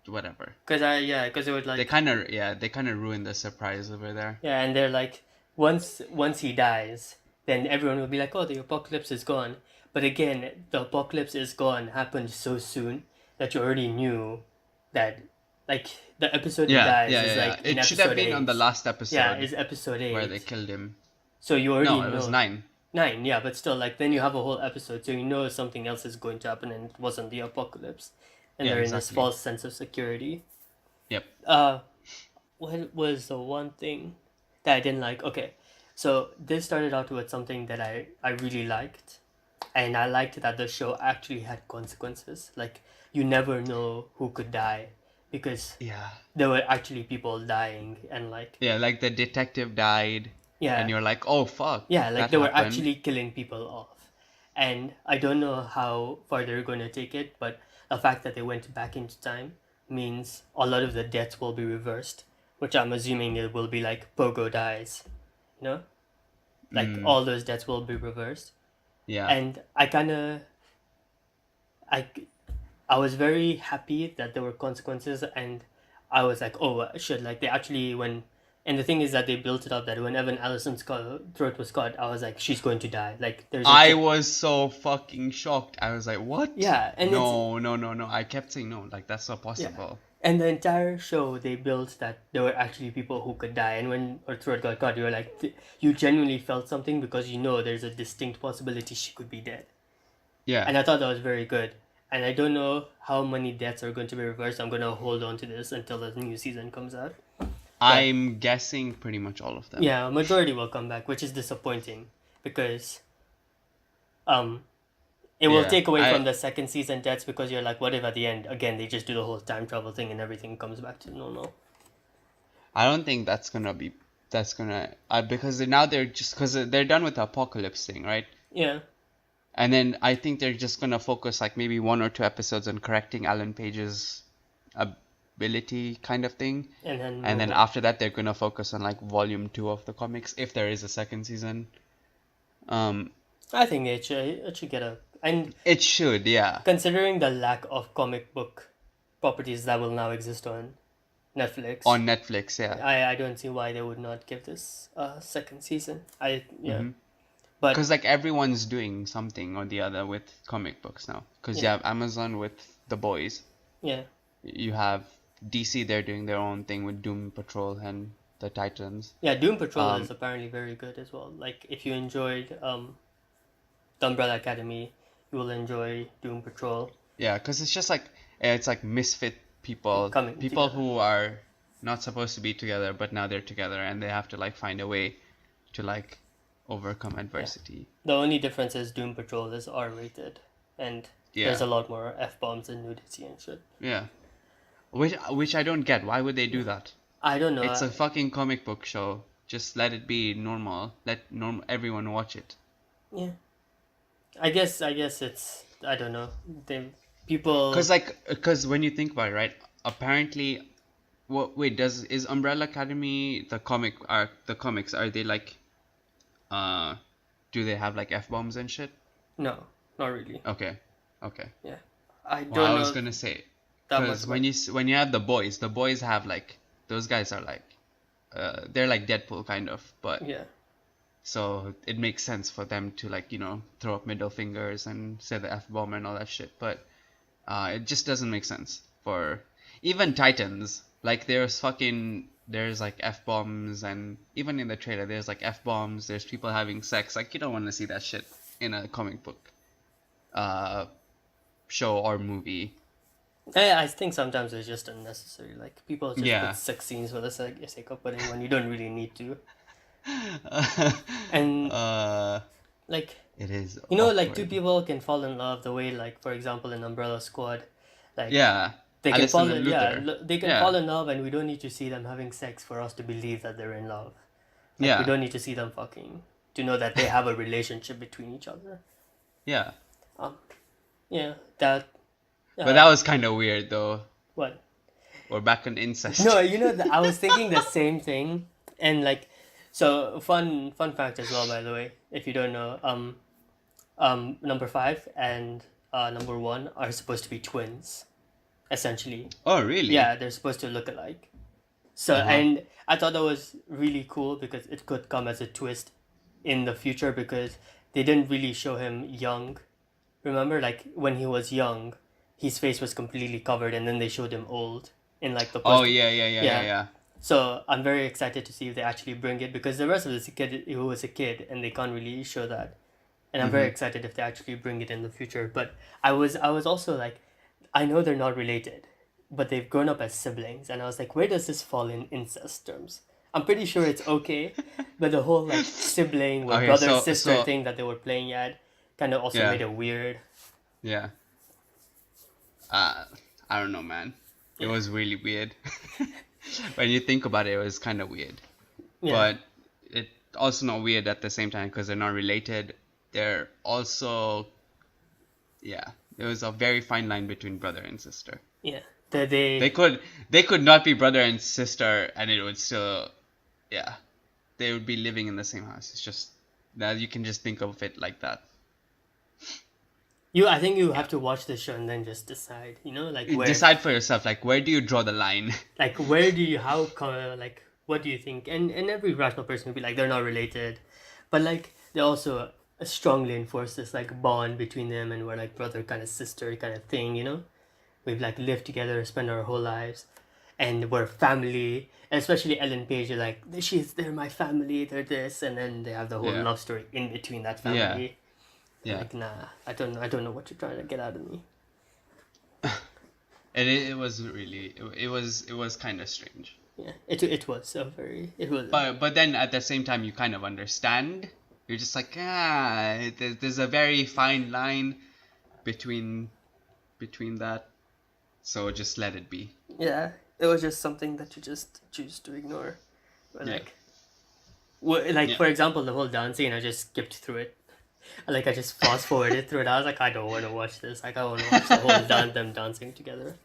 whatever.
because it would
They
like
kind of, yeah, they kind of ruined the surprise over there.
yeah, and they're like once he dies, then everyone will be like, oh, the apocalypse is gone. But again, the apocalypse is gone happened so soon that you already knew that like the episode he
Yeah,
dies
yeah,
is
yeah, yeah.
like in
It should have
episode
been on the
8.
last
Yeah,
episode
is episode
where they
8.
killed him.
So you already
No, it was
know
9.
9, yeah, but still, like then you have a whole episode, so you know something else is going to happen, and it wasn't the apocalypse, and
Yeah,
they're in this
exactly.
false sense of security.
Yep.
Uh, what was the one thing that I didn't like? Okay, so this started out with something that I really liked, and I liked that the show actually had consequences. Like you never know who could die, because
Yeah.
there were actually people dying, and like
Yeah, like the detective died, and
yeah,
you're like, oh fuck,
yeah, like
that
they were
happened.
actually killing people off. And I don't know how far they're going to take it, but the fact that they went back into time means a lot of the deaths will be reversed, which I'm assuming it will be like Pogo dies, you know? Like
Mm,
all those deaths will be reversed.
yeah.
And I, I was very happy that there were consequences, and I was like, oh shit, like they actually, when And the thing is that they built it up that when Evan Allison's throat was cut, I was like, she's going to die. Like there's a
I was so fucking shocked. I was like, what?
yeah, and it's
No, no, no, no. I kept saying no. Like, that's not
yeah.
possible.
And the entire show, they built that there were actually people who could die. And when her throat got cut, you were like, you genuinely felt something because you know there's a distinct possibility she could be dead.
Yeah.
And I thought that was very good. And I don't know how many deaths are going to be reversed. I'm going to hold on to this until the new season comes out.
I'm guessing pretty much all of them.
Yeah, a majority will come back, which is disappointing because it will take away from the second season deaths because you're like, what if at the end, again, they just do the whole time travel thing and everything comes back to normal?
I don't think that's gonna because now because they're done with the apocalypse thing, right?
Yeah.
And then I think they're just gonna focus like maybe 1 or 2 episodes on correcting Alan Page's ability kind of thing. And then after that they're gonna focus on like volume 2 of the comics if there is a second season.
I think it should get and
it should, yeah.
Considering the lack of comic book properties that will now exist on Netflix.
On Netflix, yeah.
I don't see why they would not give this a second season. But
because like everyone's doing something or the other with comic books now. Because you have Amazon with The Boys.
Yeah.
You have DC, they're doing their own thing with Doom Patrol and the Titans.
Yeah, Doom Patrol is apparently very good as well. Like if you enjoyed the Umbrella Academy, you will enjoy Doom Patrol.
Yeah, because it's like misfit people
together.
Who are not supposed to be together, but now they're together and they have to like find a way to like overcome adversity.
Yeah. The only difference is Doom Patrol is R-rated and there's a lot more F-bombs and nudity and shit.
Yeah. Which I don't get. Why would they do that?
I don't know.
It's a fucking comic book show. Just let it be normal. Let everyone watch it.
Yeah. I guess it's, I don't know. People
because when you think about it, right? Apparently, is Umbrella Academy the comics, are they like do they have like F-bombs and shit?
No, not really.
Okay.
Yeah. I don't know.
I was gonna say because when you have the boys have like, those guys are like they're like Deadpool kind of, but
yeah.
So it makes sense for them to like, throw up middle fingers and say the F-bomb and all that shit. But it just doesn't make sense for even Titans. Like there's like F-bombs, and even in the trailer there's like F-bombs. There's people having sex. Like you don't want to see that shit in a comic book show or movie.
I think sometimes it's just unnecessary. Like people just put sex scenes for the sake of putting when you don't really need to. And like
it is
awkward. Like two people can fall in love the way, like for example in Umbrella Squad, like they can fall in love, and we don't need to see them having sex for us to believe that they're in love. Like, we don't need to see them fucking to know that they have a relationship between each other. That
but that was kind of weird though.
What?
We're back on incest.
No, I was thinking the same thing, and like. So fun fact as well, by the way, if you don't know, number 5 and number 1 are supposed to be twins, essentially.
Oh, really?
Yeah, they're supposed to look alike. So and I thought that was really cool because it could come as a twist in the future because they didn't really show him young. Remember, like when he was young, his face was completely covered, and then they showed him old in like the.
Oh yeah.
So I'm very excited to see if they actually bring it because the rest of this kid, he was a kid and they can't really show that, and I'm very excited if they actually bring it in the future. But I was also like, I know they're not related, but they've grown up as siblings, and I was like, where does this fall in incest terms? I'm pretty sure it's okay, but the whole like sibling with brother sister thing that they were playing at kind of also made it weird.
Yeah. I don't know, man. It was really weird. When you think about it, it was kind of weird. Yeah. But it also not weird at the same time because they're not related. They're also, there was a very fine line between brother and sister.
Yeah.
They could not be brother and sister, and it would still, they would be living in the same house. It's just that you can just think of it like that.
I think you have to watch the show and then just decide, like where...
Decide for yourself, like where do you draw the line?
Like where do you, what what do you think? And every rational person would be like, they're not related, but like they also strongly enforce this like bond between them, and we're like brother kind of sister kind of thing, you know. We've like lived together, spent our whole lives, and we're family. And especially Ellen Page, you're like, they're my family, they're this, and then they have the whole
Yeah.
love story in between that
Yeah.
family.
Yeah.
Like, nah, I don't know what you're trying to get out of me.
And it was really it was kind of strange.
Yeah, it was a very it was.
But then at the same time you kind of understand. You're just like, there's a very fine line between that. So just let it be.
Yeah, it was just something that you just choose to ignore. But
Yeah.
like for example, the whole dance scene, I just skipped through it. Like I just fast forwarded through it. I was like, I don't want to watch this. Like I want to watch the whole them dancing together,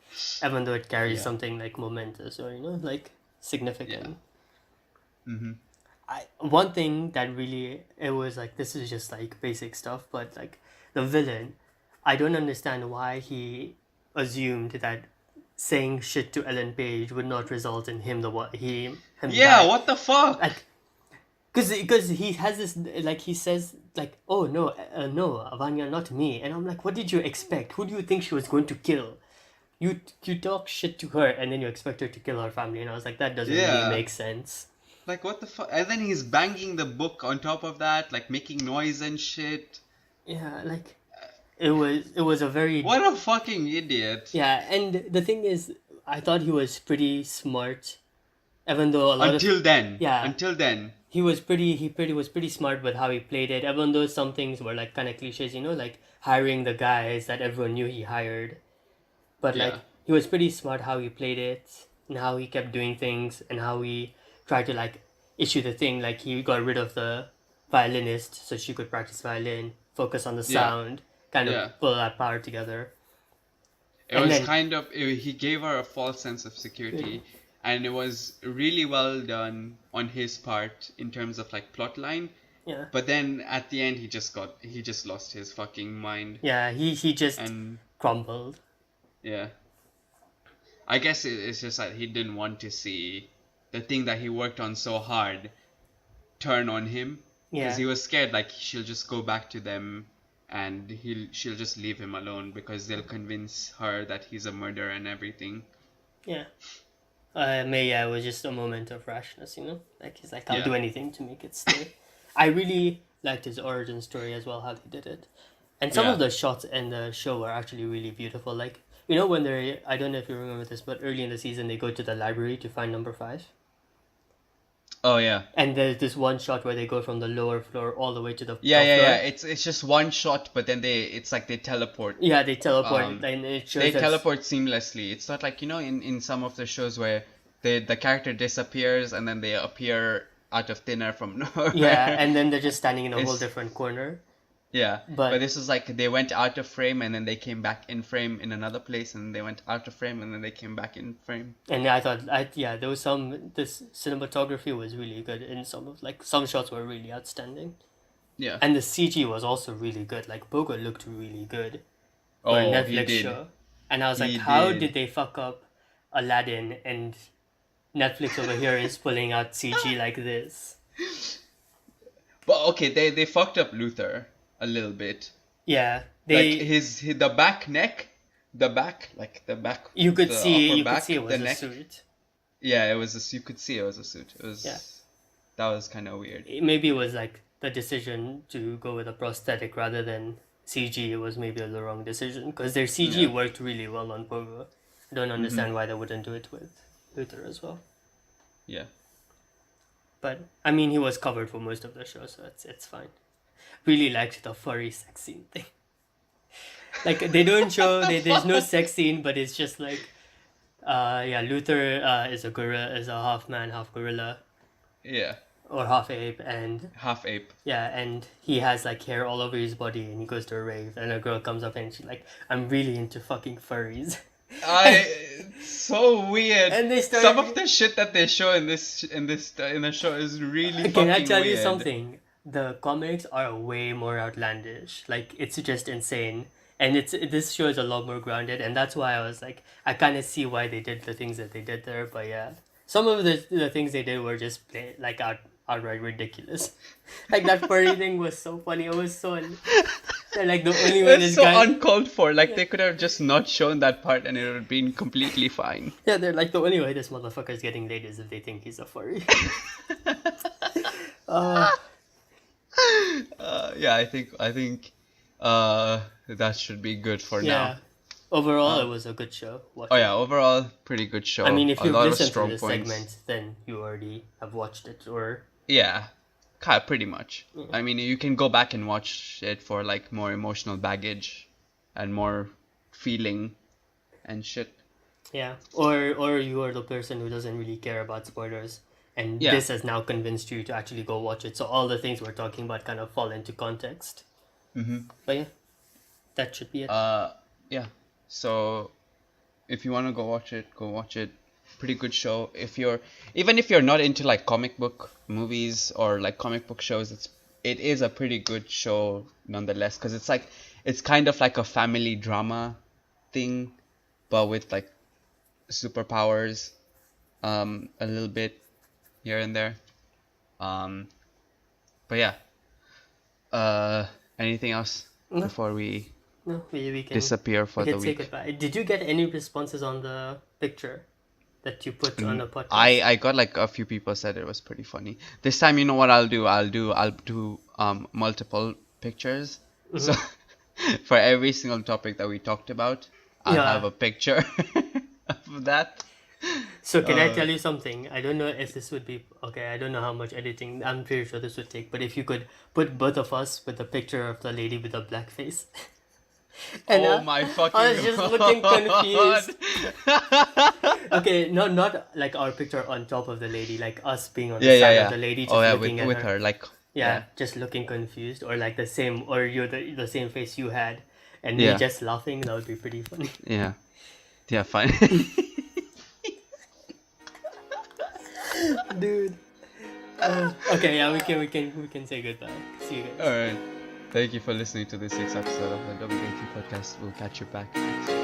even though it carries something like momentous or like significant.
Mm-hmm.
One thing that really it was like, this is just like basic stuff, but like the villain, I don't understand why he assumed that saying shit to Ellen Page would not result in him him
Yeah,
die.
what the fuck?
Like, because he has this like he says like, oh no, no, Vanya, not me, and I'm like, what did you expect? Who do you think she was going to kill? You talk shit to her and then you expect her to kill her family, and I was like, that doesn't really make sense.
Like, what the fuck? And then he's banging the book on top of that, like making noise and shit.
Yeah, like it was a very
What a fucking idiot.
Yeah, and the thing is, I thought he was pretty smart, even though
until then
he was pretty smart with how he played it, even though some things were like kind of cliches, like hiring the guys that everyone knew he hired. But like he was pretty smart how he played it and how he kept doing things and how he tried to like issue the thing, like he got rid of the violinist so she could practice violin, focus on the sound, kind of pull that power together.
He gave her a false sense of security, and it was really well done on his part in terms of like plot line.
Yeah.
But then at the end he just lost his fucking mind.
Yeah, he just crumbled.
Yeah. I guess it's just that he didn't want to see the thing that he worked on so hard turn on him. Because he was scared like she'll just go back to them and she'll just leave him alone because they'll convince her that he's a murderer and everything.
Yeah. It was just a moment of rashness, Like he's like, I'll do anything to make it stay. I really liked his origin story as well, how they did it. And some of the shots in the show were actually really beautiful. Like, when I don't know if you remember this, but early in the season they go to the library to find number 5.
Oh yeah.
And there's this one shot where they go from the lower floor all the way to the top floor.
Yeah. It's just one shot, but then it's like they teleport.
Yeah, they teleport, and it shows
teleport seamlessly. It's not like in some of the shows where the character disappears and then they appear out of thin air from nowhere.
Yeah, and then they're just standing in a whole different corner.
Yeah, but this is like they went out of frame and then they came back in frame in another place, and they went out of frame and then they came back in frame.
And I thought, there was this cinematography was really good in some shots were really outstanding.
Yeah.
And the CG was also really good. Like Pogo looked really good for a Netflix show. And I was like, how did they fuck up Aladdin and Netflix over here is pulling out CG like this?
But okay, they fucked up Luther a little bit.
Yeah,
like the back neck,
You could see
back,
it was a
neck.
suit.
Yeah, you could see it was a suit. It was that was kind of weird.
Maybe it was like the decision to go with a prosthetic rather than CG. It was maybe the wrong decision because their CG worked really well on Pogo. I don't understand why they wouldn't do it with Luther as well.
Yeah.
But I mean, he was covered for most of the show, so it's fine. Really liked the furry sex scene thing. Like they don't show there's no sex scene, but it's just like, Luther is a half man, half gorilla.
Yeah.
Or half ape and.
Half ape.
Yeah, and he has like hair all over his body, and he goes to a rave, and a girl comes up and she's like, "I'm really into fucking furries."
It's so weird.
And they start.
Some of the shit that they show in the show is really fucking weird.
Can I tell you something? The comics are way more outlandish. Like it's just insane, and this show is a lot more grounded, and that's why I was like, I kind of see why they did the things that they did there. But yeah, some of the things they did were just like outright ridiculous. Like that furry thing was so funny. It was so they're like the only way
It's
this
so
guy.
uncalled for. Like they could have just not shown that part and it would have been completely fine.
Yeah, they're like the only way this motherfucker is getting laid is if they think he's a furry.
Yeah, I think that should be good for
Yeah.
now.
Overall, it was a good show. Watch
Oh
it.
yeah, overall pretty good show.
I mean, if
a
you've
lot of
listened to
strong
this
points.
segment, then you already have watched it, or
Yeah, pretty much. I mean, you can go back and watch it for like more emotional baggage and more feeling and shit.
yeah, or you are the person who doesn't really care about spoilers, and
Yeah.
this has now convinced you to actually go watch it. So all the things we're talking about kind of fall into context. But yeah, that should be it.
Yeah. So if you want to go watch it, go watch it. Pretty good show. Even if you're not into like comic book movies or like comic book shows, it is a pretty good show nonetheless, because it's kind of like a family drama thing, but with like superpowers, a little bit here and there. But yeah. Anything else
No.
before we
No, we can
disappear for
we
the
can say
week?
goodbye. Did you get any responses on the picture that you put on the podcast?
I got like a few people said it was pretty funny. This time, you know what I'll do? I'll do multiple pictures. So for every single topic that we talked about, I'll
Yeah.
have a picture of that.
So can I tell you something? I don't know if this would be okay. I don't know how much editing. I'm pretty sure this would take. But if you could put both of us with a picture of the lady with the black face. And
Oh my fucking
I was just
God.
looking confused. Okay, not like our picture on top of the lady, like us being on the
Yeah,
side
yeah.
of the lady, just
Oh yeah,
looking
with
at
her like
Yeah, just looking confused, or like the same, or you're the same face you had, and me
Yeah.
just laughing. That would be pretty funny.
yeah, yeah, fine.
Dude. Okay, yeah, we can say goodbye. See you guys.
All right. Thank you for listening to this week's episode of the WAT podcast. We'll catch you back next week.